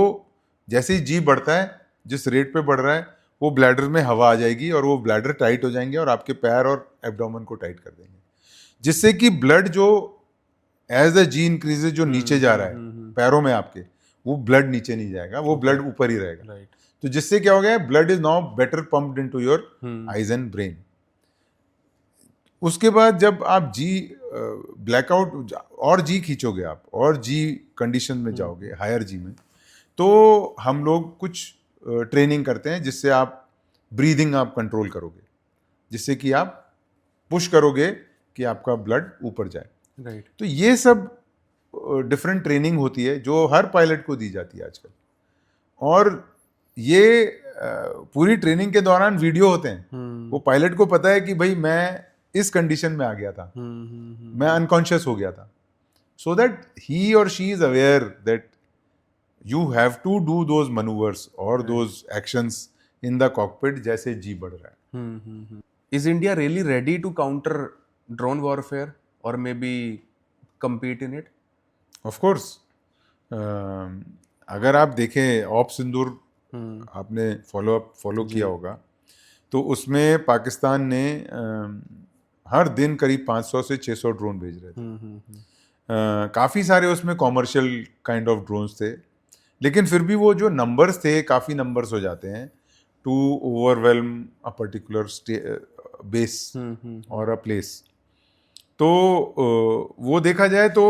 जैसे ही जी बढ़ता है, जिस रेट पे बढ़ रहा है, वो ब्लैडर में हवा आ जाएगी और वो ब्लैडर टाइट हो जाएंगे और आपके पैर और एब्डोमेन को टाइट कर देंगे, जिससे कि ब्लड जो एज द जी इंक्रीजेज जो नीचे जा रहा है पैरों में आपके, वो ब्लड नीचे नहीं जाएगा, वो ब्लड ऊपर ही रहेगा। राइट। तो जिससे क्या हो गया, blood is now better pumped into your eyes and brain. उसके बाद जब आप जी ब्लैकआउट और जी खींचोगे आप और जी कंडीशन में जाओगे, हायर जी में, तो हम लोग कुछ ट्रेनिंग करते हैं जिससे आप ब्रीदिंग आप कंट्रोल करोगे, जिससे कि आप पुश करोगे कि आपका ब्लड ऊपर जाए। राइट। तो ये सब डिफरेंट ट्रेनिंग होती है जो हर पायलट को दी जाती है आजकल। और ये पूरी ट्रेनिंग के दौरान वीडियो होते हैं। वो पायलट को पता है कि भाई मैं इस कंडीशन में आ गया था, मैं अनकॉन्शियस हो गया था, सो दैट ही और she is aware that you have to do those manoeuvres और those actions in the cockpit जैसे जी बढ़ रहा है। Is India really ready to counter drone warfare or maybe compete in it? Of course, अगर आप देखें op सिंदूर, आपने follow किया होगा, तो उसमें पाकिस्तान ने हर दिन करीब 500 से 600 ड्रोन भेज रहे थे। काफ़ी सारे उसमें कॉमर्शियल काइंड ऑफ ड्रोन्स थे, लेकिन फिर भी वो जो नंबर्स थे, काफ़ी नंबर्स हो जाते हैं to overwhelm a particular base और अ प्लेस। तो वो देखा जाए तो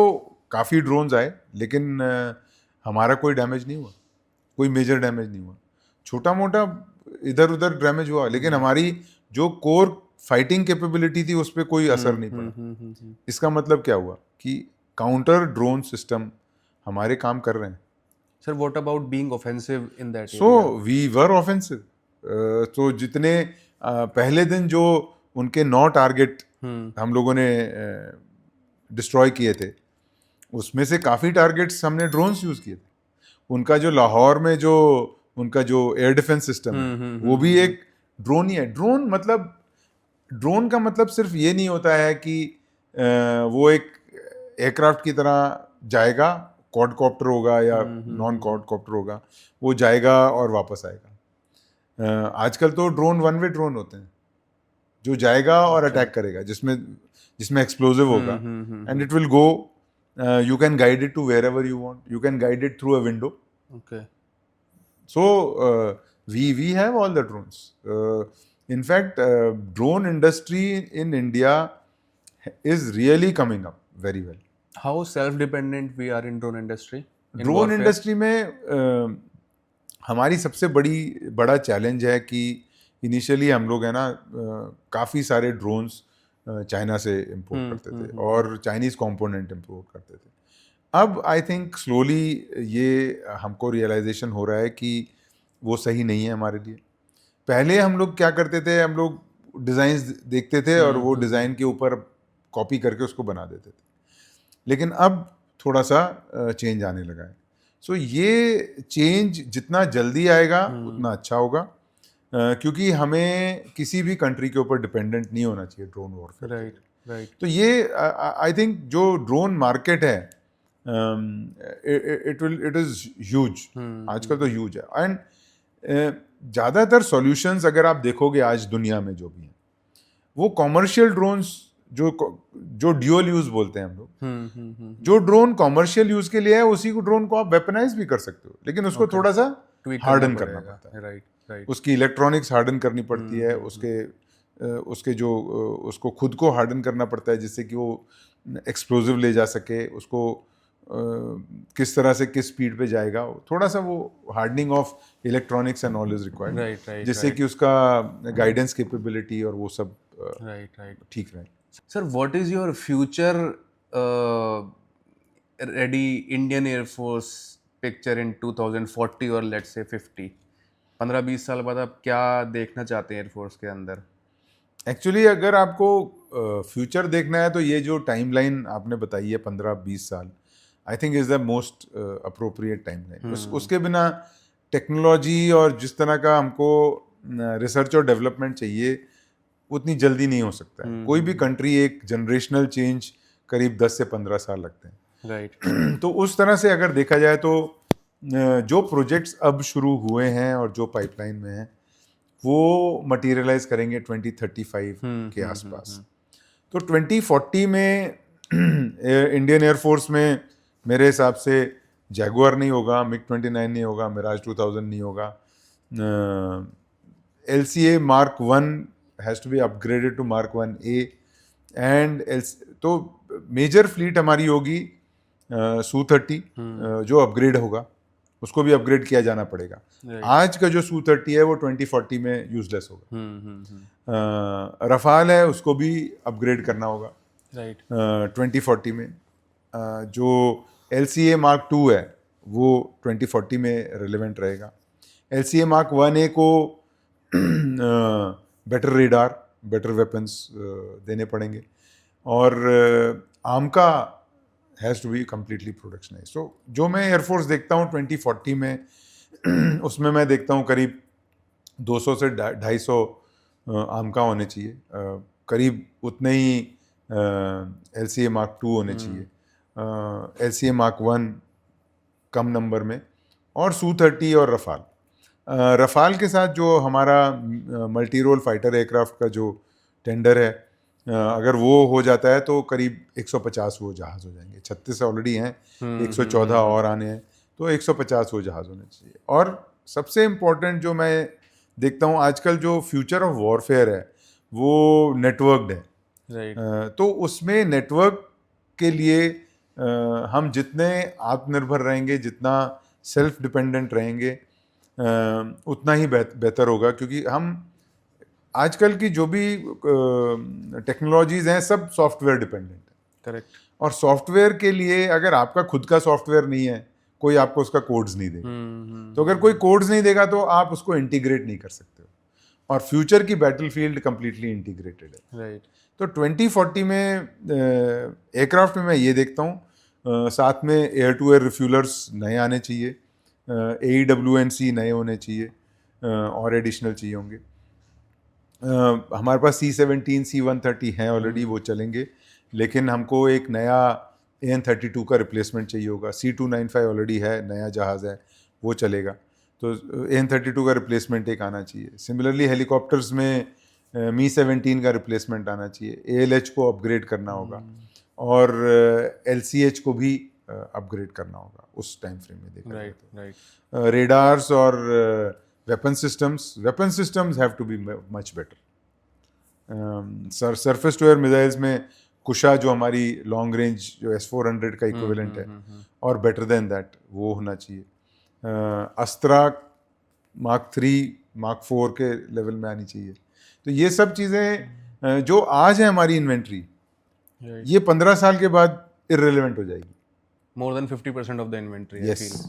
काफ़ी ड्रोन्स आए, लेकिन हमारा कोई डैमेज नहीं हुआ, कोई मेजर डैमेज नहीं हुआ। छोटा मोटा इधर उधर डैमेज हुआ, लेकिन हमारी जो कोर फाइटिंग कैपेबिलिटी थी उस पर कोई असर नहीं पड़ा। इसका मतलब क्या हुआ कि काउंटर ड्रोन सिस्टम हमारे काम कर रहे हैं। Sir, what about being offensive in that so area? We were offensive. तो जितने पहले दिन जो उनके 9 टारगेट हम लोगों ने डिस्ट्रॉय किए थे, उसमें से काफ़ी टारगेट्स हमने ड्रोन्स यूज़ किए थे। उनका जो लाहौर में जो उनका जो एयर डिफेंस सिस्टम है, वो भी एक ड्रोन ही है। ड्रोन का मतलब सिर्फ ये नहीं होता है कि वो एक एयरक्राफ्ट की तरह जाएगा, क्वाडकॉप्टर होगा या नॉन क्वाडकॉप्टर होगा, वो जाएगा और वापस आएगा। आजकल तो ड्रोन वन वे ड्रोन होते हैं जो जाएगा और अटैक करेगा, जिसमें एक्सप्लोजिव होगा, and it will go, you can guide it to wherever you want, you can guide it through a window. Okay. So we have all the drones. In fact, drone industry in India is really coming up very well. How self-dependent we are in drone industry? In drone warfare? Industry में हमारी सबसे बड़ा challenge है कि initially हम लोग है ना काफ़ी सारे ड्रोन्स चाइना से इंपोर्ट करते थे और चाइनीज़ कंपोनेंट इंपोर्ट करते थे। अब आई थिंक स्लोली ये हमको रियलाइजेशन हो रहा है कि वो सही नहीं है हमारे लिए। पहले हम लोग क्या करते थे, हम लोग डिज़ाइंस देखते थे और वो डिज़ाइन के ऊपर कॉपी करके उसको बना देते थे, लेकिन अब थोड़ा सा चेंज आने लगा है। सो ये चेंज जितना जल्दी आएगा उतना अच्छा होगा, क्योंकि हमें किसी भी कंट्री के ऊपर डिपेंडेंट नहीं होना चाहिए ड्रोन वॉरफेयर। Right, right. तो ये आई थिंक जो ड्रोन मार्केट है, इट इज़ ह्यूज, आजकल तो ह्यूज है। एंड ज़्यादातर सॉल्यूशंस अगर आप देखोगे आज दुनिया में जो भी हैं, वो कॉमर्शियल ड्रोन्स जो ड्यूअल यूज बोलते हैं हम लोग, जो ड्रोन कॉमर्शियल यूज के लिए है, उसी को ड्रोन को आप वेपनाइज भी कर सकते हो, लेकिन उसको थोड़ा सा हार्डन करना पड़ता है। Right, right. उसकी इलेक्ट्रॉनिक्स हार्डन करनी पड़ती है, उसके जो उसको खुद को हार्डन करना पड़ता है जिससे कि वो एक्सप्लोजिव ले जा सके, उसको किस तरह से किस स्पीड पे जाएगा, थोड़ा सा वो hardening of electronics and all is required, right, right, जिससे कि उसका गाइडेंस कैपेबिलिटी और वो सब राइट, राइट। ठीक रहे। Sir, what is your future ready Indian Air Force picture in 2040 or let's say 50? 15-20 साल बाद आप क्या देखना चाहते हैं एयरफोर्स के अंदर? एक्चुअली अगर आपको फ्यूचर देखना है तो ये जो टाइमलाइन आपने बताई है 15-20 साल, I think is the most appropriate timeline. उसके बिना टेक्नोलॉजी और जिस तरह का हमको रिसर्च और डेवलपमेंट चाहिए उतनी जल्दी नहीं हो सकता है। कोई भी कंट्री एक जनरेशनल चेंज करीब 10 से 15 साल लगते हैं। राइट। तो उस तरह से अगर देखा जाए तो जो प्रोजेक्ट्स अब शुरू हुए हैं और जो पाइपलाइन में हैं वो मटेरियलाइज करेंगे 2035 के आसपास। तो 2040 में इंडियन एयरफोर्स में मेरे हिसाब से जैगुआर नहीं होगा, मिग 29 नहीं होगा, मिराज 2000 नहीं होगा, LCA Mark 1 has to be upgraded to Mark 1A and तो मेजर फ्लीट हमारी होगी Su-30 जो अपग्रेड होगा, उसको भी अपग्रेड किया जाना पड़ेगा। आज का जो Su-30 है वो 2040 में यूजलेस होगा। रफाल है, उसको भी अपग्रेड करना होगा राइट। 2040 में। जो LCA Mark 2 है वो 2040 में रिलेवेंट रहेगा। LCA Mark 1A को बेटर रेडार, बेटर वेपन्स देने पड़ेंगे और आर्म का हैज़ टू बी कम्प्लीटली प्रोडक्शनाइज। सो जो मैं एयरफोर्स देखता हूँ 2040 में उसमें मैं देखता हूँ करीब 200 से 250 आर्म का होने चाहिए, करीब उतने ही LCA Mark 2 होने चाहिए, LCA Mark 1 कम नंबर में, और Su-30 और रफाल। रफाल के साथ जो हमारा मल्टी रोल फाइटर एयरक्राफ्ट का जो टेंडर है, अगर वो हो जाता है तो करीब 150 वो जहाज़ हो जाएंगे। 36 ऑलरेडी हैं, 114 और आने हैं, तो 150 वो जहाज़ होने चाहिए। और सबसे इम्पोर्टेंट जो मैं देखता हूँ आजकल जो फ्यूचर ऑफ वॉरफेयर है वो नेटवर्कड है। राइट। तो उसमें नेटवर्क के लिए हम जितने आत्मनिर्भर रहेंगे, जितना सेल्फ डिपेंडेंट रहेंगे, उतना ही बेहतर होगा, क्योंकि हम आजकल की जो भी टेक्नोलॉजीज हैं सब सॉफ्टवेयर डिपेंडेंट है। करेक्ट। और सॉफ्टवेयर के लिए अगर आपका खुद का सॉफ्टवेयर नहीं है, कोई आपको उसका कोड्स नहीं देगा। तो अगर कोई कोड्स नहीं देगा तो आप उसको इंटीग्रेट नहीं कर सकते हो। और फ्यूचर की बैटलफील्ड कंप्लीटली इंटीग्रेटेड है। राइट। तो 2040 में एयरक्राफ्ट में मैं ये देखता हूँ, साथ में एयर टू एयर रिफ्यूलर्स नए आने चाहिए, AEWNC नए होने चाहिए, और एडिशनल चाहिए होंगे। हमारे पास C-17 C-130 हैं ऑलरेडी, वो चलेंगे, लेकिन हमको एक नया AN-32 का रिप्लेसमेंट चाहिए होगा। C-295 ऑलरेडी है, नया जहाज़ है, वो चलेगा, तो AN-32 का रिप्लेसमेंट एक आना चाहिए। सिमिलरली हेलीकॉप्टर्स में Mi-17 का रिप्लेसमेंट आना चाहिए, ALH को अपग्रेड करना होगा, और LCH को भी अपग्रेड करना होगा उस टाइम फ्रेम में देखा जाए तो। राइट। रेडार्स और weapon systems have to be much better. Surface to air missiles में कुशा जो हमारी लॉन्ग रेंज जो S-400 का इक्विवेलेंट है, और बेटर देन दैट वो होना चाहिए। अस्त्रा Mark 3 Mark 4 के लेवल में आनी चाहिए। तो ये सब चीज़ें जो आज है हमारी इन्वेंट्री, ये 15 साल के बाद इररिलेवेंट हो जाएगी। More than 50% of the inventory, I Yes, feel.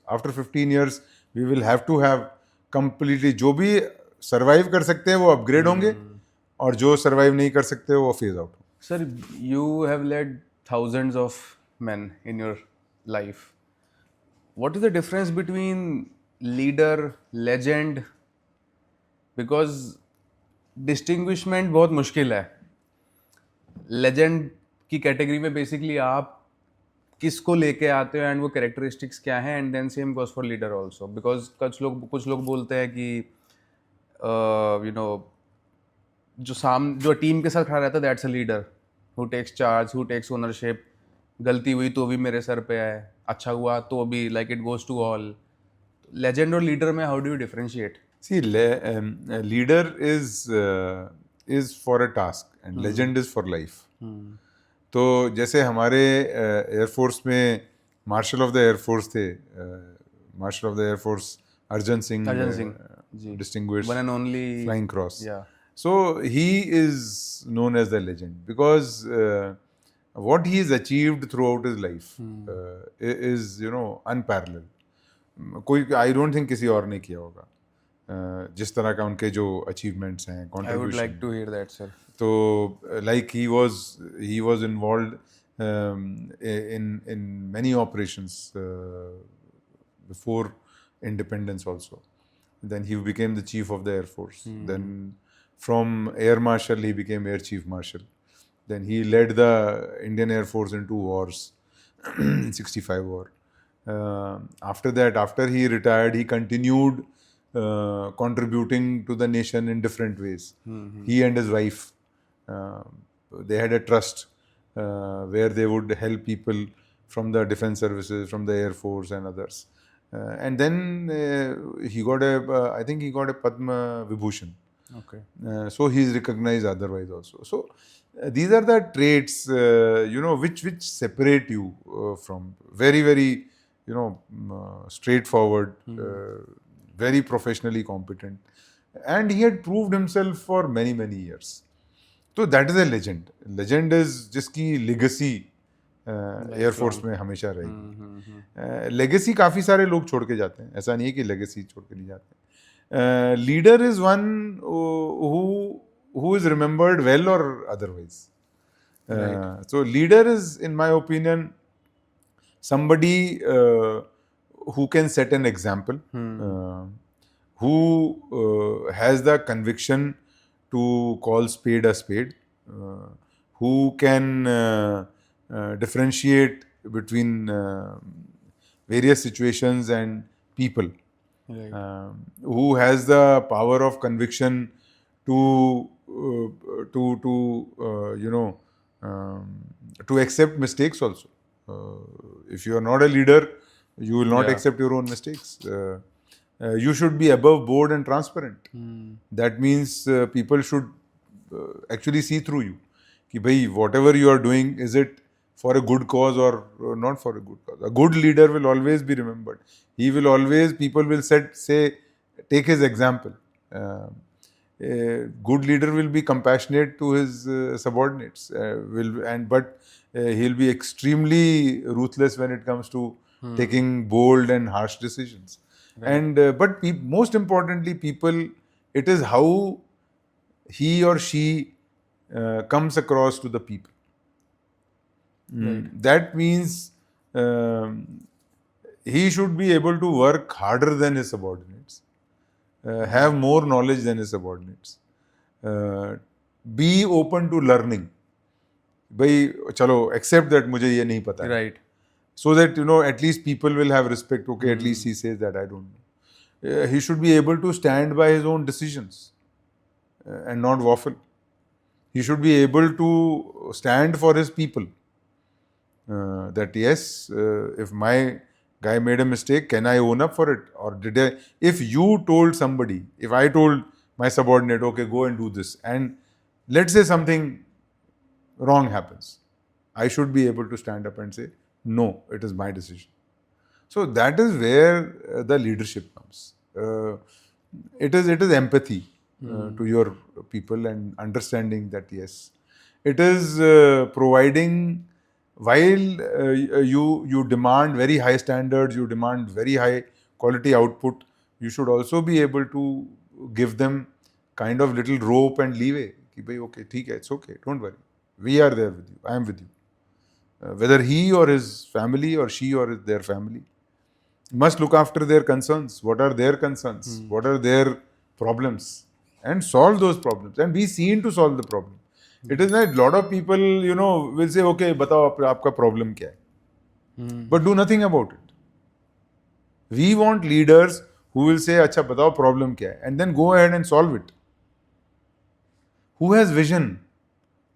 after 15 years we will have to have completely, जो भी सर्वाइव कर सकते हैं वो अपग्रेड होंगे, और जो सर्वाइव नहीं कर सकते वो phase out. Sir, you have led thousands of men in your life. What is the difference between leader, legend? Because distinguishment बहुत मुश्किल है। Legend की कैटेगरी में बेसिकली आप किसको लेके आते हो एंड वो कैरेक्टरिस्टिक्स क्या हैं, and then same goes for leader also. Because कुछ लोग बोलते हैं कि जो टीम के साथ खड़ा रहता है that's a leader who takes charge, who takes ownership. गलती हुई तो भी मेरे सर पे है, अच्छा हुआ तो भी, like it goes to all. Legend और लीडर में how do you differentiate? See, leader is for a task and legend is for life. तो जैसे हमारे एयरफोर्स में मार्शल ऑफ द एयरफोर्स थे, marshal of the air force Arjan Singh, distinguished one and only flying cross. या So he is known as the legend because what he's achieved throughout his life is unparalleled. कोई, I don't think किसी और ने किया होगा। जिस तरह का उनके जो अचीवमेंट्स हैं, I would contribution. like to hear that, sir. तो like he was involved in many operations before independence also. Then he became the chief of the Air Force. Then from Air Marshal he became Air Chief Marshal. Then he led the Indian Air Force in 2 wars, 65 war. After that, after he retired, he continued contributing to the nation in different ways. He and his wife, uh, they had a trust where they would help people from the defense services, from the Air Force and others. And then he got I think he got a Padma Vibhushan. Okay. So he is recognized otherwise also. So these are the traits, which separate you from very straightforward, very professionally competent, and he had proved himself for many years. So that is a legend. Legend is जिसकी legacy air force में हमेशा रहेगी. Legacy काफ़ी सारे लोग छोड़ के जाते हैं, ऐसा नहीं है कि लेगेसी छोड़ के नहीं जाते. Leader is one who is remembered well or otherwise. So leader is, in my opinion, somebody who can set an example, who has the conviction to call spade a spade, who can differentiate between various situations and people, who has the power of conviction to accept mistakes also. If you are not a leader, you will not accept your own mistakes. You should be above board and transparent. That means people should actually see through you. कि भाई whatever you are doing, is it for a good cause or not for a good cause? A good leader will always be remembered. He will always, people will say, take his example. A good leader will be compassionate to his subordinates, but he'll be extremely ruthless when it comes to taking bold and harsh decisions. And but most importantly, people, it is how he or she comes across to the people. That means he should be able to work harder than his subordinates, have more knowledge than his subordinates, be open to learning. भाई चलो accept that मुझे ये नहीं पता है. Right. So that at least people will have respect. Okay, at least he says that I don't know. He should be able to stand by his own decisions and not waffle. He should be able to stand for his people. That yes, if my guy made a mistake, can I own up for it? Or did I? If you told somebody, if I told my subordinate, okay, go and do this, and let's say something wrong happens, I should be able to stand up and say, no, it is my decision. So that is where the leadership comes. It is empathy to your people and understanding that yes, it is providing, while you demand very high standards, you demand very high quality output, you should also be able to give them kind of little rope and leeway. कि भाई okay, ठीक है, it's okay, don't worry, we are there with you, I am with you. Whether he or his family or she or their family must look after their concerns. What are their concerns? What are their problems? And solve those problems and be seen to solve the problem. It is like a lot of people, will say, okay, बताओ आपका problem क्या है? But do nothing about it. We want leaders who will say, अच्छा बताओ problem क्या है? And then go ahead and solve it. Who has vision?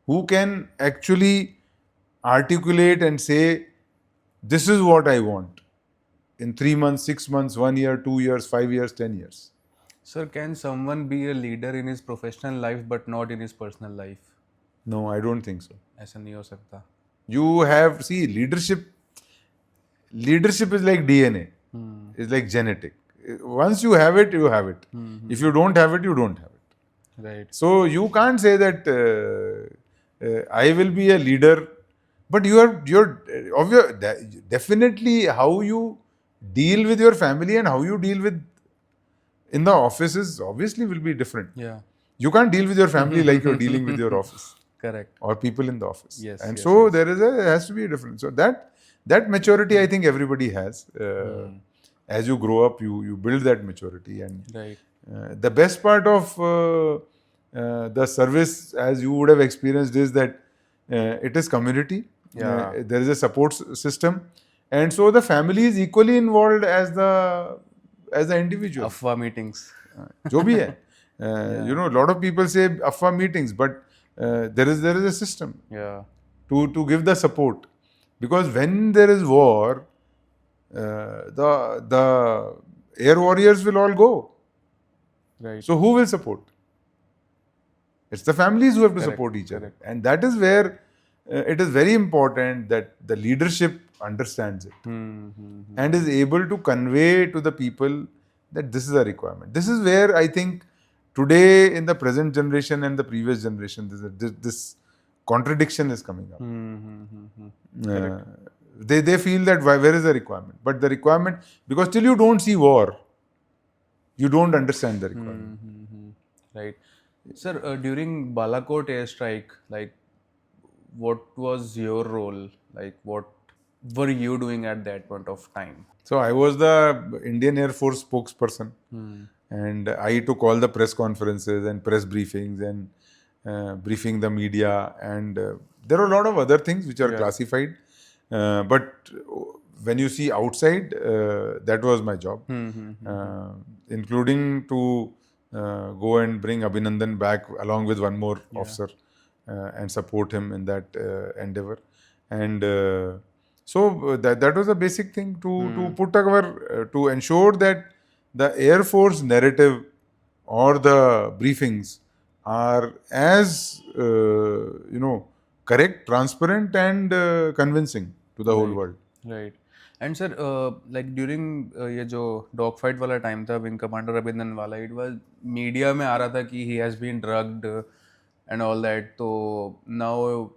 Who can actually articulate and say, this is what I want in 3 months, 6 months, 1 year, 2 years, 5 years, 10 years. Sir, can someone be a leader in his professional life but not in his personal life? No, I don't think so. ऐसा नहीं हो सकता. You have, see, leadership is like DNA. It's like genetic. Once you have it, you have it. If you don't have it, you don't have it. Right. So you can't say that I will be a leader. But definitely how you deal with your family and how you deal with in the offices obviously will be different. Yeah. You can't deal with your family like you're dealing with your office Correct. or people in the office. Yes, And yes, so yes. there has to be a difference. So that maturity I think everybody has. As you grow up, you build that maturity. And Right. the best part of the service, as you would have experienced, is that it is community. Yeah. There is a support system, and so the family is equally involved as the individual. Afwa meetings. जो भी है. Yeah. You know, a lot of people say afwa meetings, but there is a system Yeah. to give the support, because when there is war, the air warriors will all go. Right. So who will support? It's the families who have to Correct, support each other, correct. and that is where it is very important that the leadership understands it and is able to convey to the people that this is a requirement. This is where I think today in the present generation and the previous generation, this contradiction is coming up. They feel that where is the requirement? But the requirement, because till you don't see war, you don't understand the requirement. Right. Sir, during Balakot airstrike, like, what was your role? Like, what were you doing at that point of time? So I was the Indian Air Force spokesperson, and I took all the press conferences and press briefings and briefing the media. And there are a lot of other things which are classified, but when you see outside, that was my job, including to go and bring Abhinandan back along with one more officer and support him in that endeavor. And so that was a basic thing to put our to ensure that the Air Force narrative or the briefings are as correct, transparent, and convincing to the whole world. Right. And sir, like during ये जो dog fight वाला time था wing commander अभिनंदन वाला, it was media में आ रहा था कि he has been drugged and all that. So now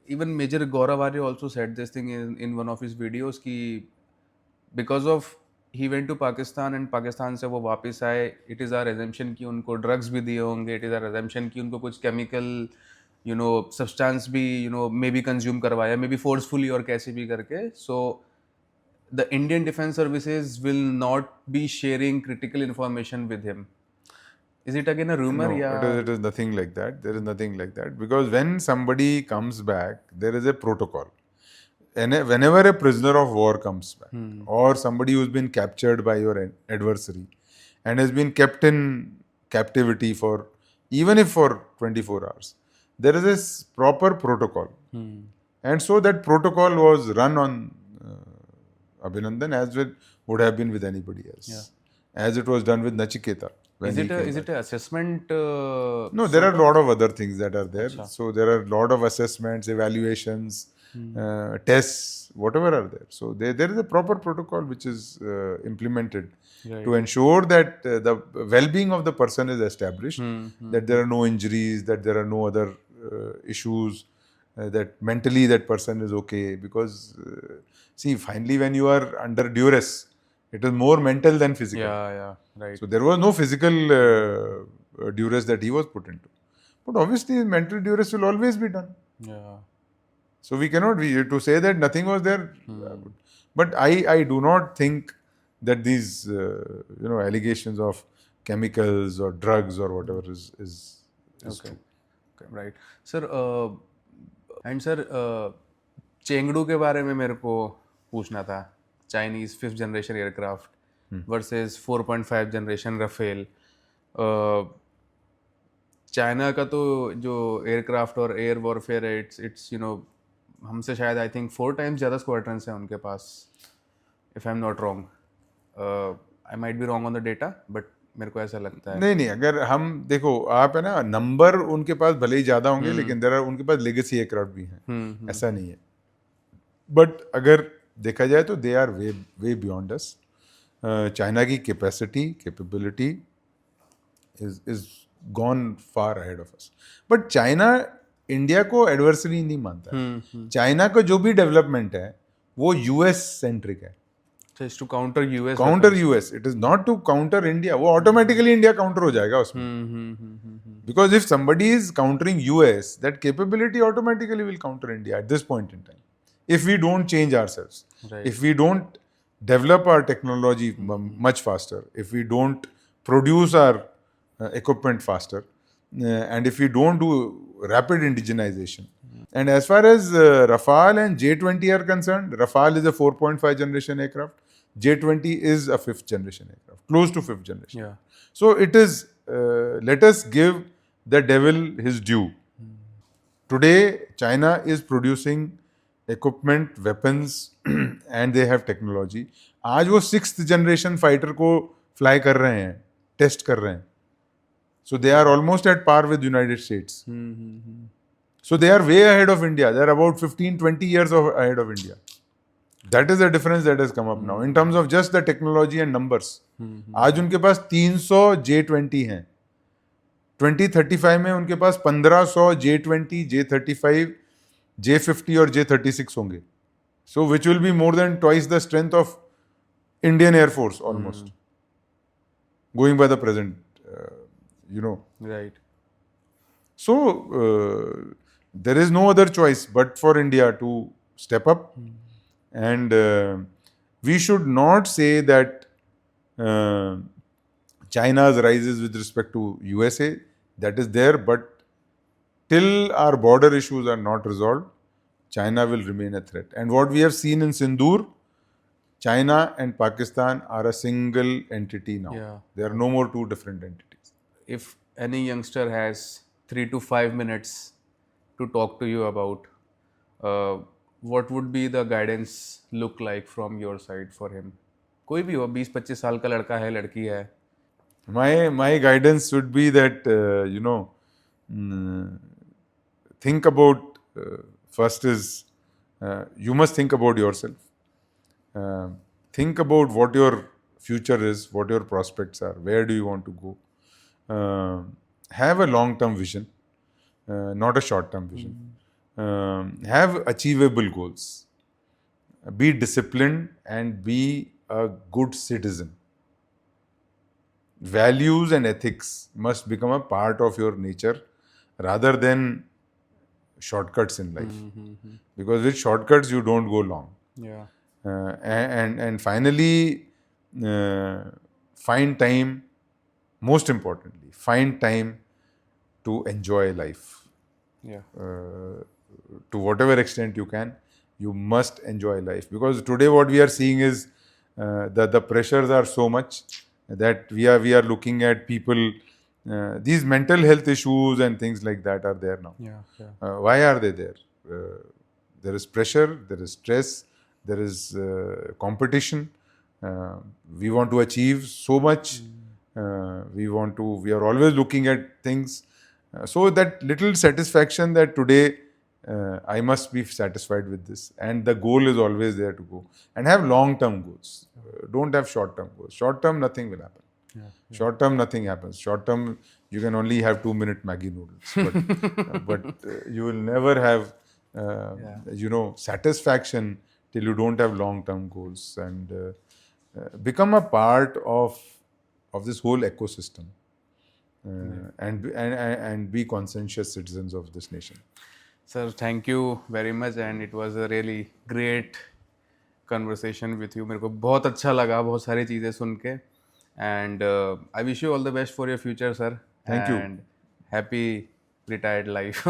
even Major Gaurav Arya also said this thing in one of his videos कि because of he went to Pakistan and Pakistan से वो वापस आए, it is our assumption कि उनको drugs भी दिए होंगे, it is our assumption कि उनको कुछ chemical substance भी maybe consume करवाया, maybe forcefully और कैसे भी करके. So the Indian Defence Services will not be sharing critical information with him. Is it again a rumor? No, it is nothing like that. There is nothing like that, because when somebody comes back, there is a protocol. And whenever a prisoner of war comes back, or somebody who's been captured by your adversary and has been kept in captivity for even if for 24 hours, there is a proper protocol. And so that protocol was run on Abhinandan as it would have been with anybody else, as it was done with Nachiketa. Is it an assessment? No, there are a lot of other things that are there. So there are a lot of assessments, evaluations, tests, whatever are there. So there is a proper protocol which is implemented to ensure that the well-being of the person is established, that there are no injuries, that there are no other issues, that mentally that person is okay. Because see, finally when you are under duress, it is more mental than physical. Yeah, right. So there was no physical duress that he was put into. But obviously mental duress will always be done. Yeah. So we cannot to say that nothing was there. But I do not think that these allegations of chemicals or drugs or whatever is true. Okay, right. Sir, and sir, Chengdu के बारे में मेरे को पूछना था. Chinese 5th generation aircraft versus 4.5 generation Rafale. China का तो जो एयरक्राफ्ट और एयर वॉरफेयर है, इट्स हमसे शायद आई थिंक 4 times ज़्यादा स्क्वाड्रन्स हैं उनके पास, if I am not wrong. I might be wrong on the data, but मेरे को ऐसा लगता है. नहीं, अगर हम देखो, आप है ना, नंबर उनके पास भले ही ज़्यादा होंगे, लेकिन उनके पास लेगेसी एयरक्राफ्ट भी हैं, ऐसा नहीं है. बट अगर देखा जाए तो they are way beyond us. China की capability is gone far ahead of us. But China India को एडवर्सरी नहीं मानता. चाइना का जो भी डेवलपमेंट है वो यूएस सेंट्रिक है. So it's to counter US counter weapons. US, it is not to counter India. वो ऑटोमेटिकली इंडिया काउंटर हो जाएगा उसमें. Because if somebody is countering US, that capability automatically will counter India at this point in time. If we don't change ourselves, Right. if we don't develop our technology much faster, if we don't produce our equipment faster, and if we don't do rapid indigenization. And as far as Rafale and J-20 are concerned, Rafale is a 4.5 generation aircraft. J-20 is a 5th generation aircraft, close to 5th generation. Yeah. So it is, let us give the devil his due. Today, China is producing equipment, weapons, and they have technology. आज वो 6th generation fighter को fly कर रहे हैं, test कर रहे हैं. So they are almost at par with United States. So they are way ahead of India. They are about 15-20 years ahead of India. That is the difference that has come up now in terms of just the technology and numbers. आज उनके पास 300 J-20 हैं. 2035 में उनके पास 1500 J-20, J-35, J-50 और J-36 होंगे. So which will be more than twice the strength of Indian Air Force almost. Going by the present, Right. So there is no other choice but for India to step up. And we should not say that China's rises with respect to USA. That is there, but till our border issues are not resolved, China will remain a threat. And what we have seen in Sindoor, China and Pakistan are a single entity now. Yeah. They are no more two different entities. If any youngster has 3 to 5 minutes to talk to you about, what would be the guidance look like from your side for him? कोई भी हो, 20-25 साल का लड़का है, लड़की है. My guidance would be that think about, first is you must think about yourself. Think about what your future is, what your prospects are, where do you want to go. Have a long-term vision, not a short-term vision. Have achievable goals. Be disciplined and be a good citizen. Values and ethics must become a part of your nature rather than shortcuts in life. Because with shortcuts you don't go long. Yeah. And finally, find time, most importantly, find time to enjoy life. Yeah. To whatever extent you can, you must enjoy life. Because today what we are seeing is that the pressures are so much that we are looking at people, these mental health issues and things like that are there now. Yeah. Why are they there? There is pressure, there is stress, there is competition. We want to achieve so much. We are always looking at things. So that little satisfaction that today I must be satisfied with this, and the goal is always there to go. And have long-term goals. Don't have short-term goals. Short-term, nothing will happen. Short-term, nothing happens. Short-term, you can only have 2-minute Maggi noodles. But you will never have, satisfaction till you don't have long-term goals. And become a part of this whole ecosystem. And be conscientious citizens of this nation. Sir, thank you very much, and it was a really great conversation with you. मेरे को बहुत अच्छा लगा बहुत सारी चीज़ें सुन के, and I wish you all the best for your future, sir. Thank you. And happy retired life.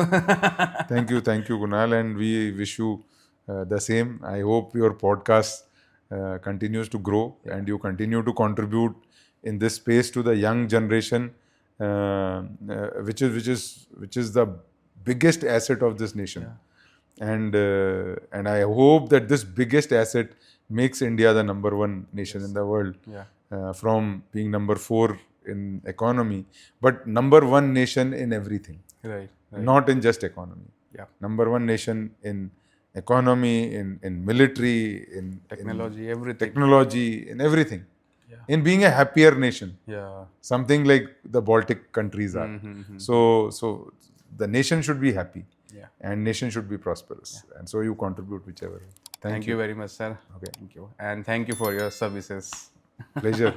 Thank you, Kunal, and we wish you the same. I hope your podcast continues to grow and you continue to contribute in this space to the young generation, which is the biggest asset of this nation. And I hope that this biggest asset makes India the number one nation in the world, from being number 4 in economy, but number 1 nation in everything. Right. Not in just economy. Number 1 nation in economy, in military, in technology, everything. Technology, in everything. In being a happier nation. Something like the Baltic countries are. So the nation should be happy. And nation should be prosperous. And so you contribute whichever. Thank you very much, sir. Okay. Thank you. And thank you for your services. Pleasure.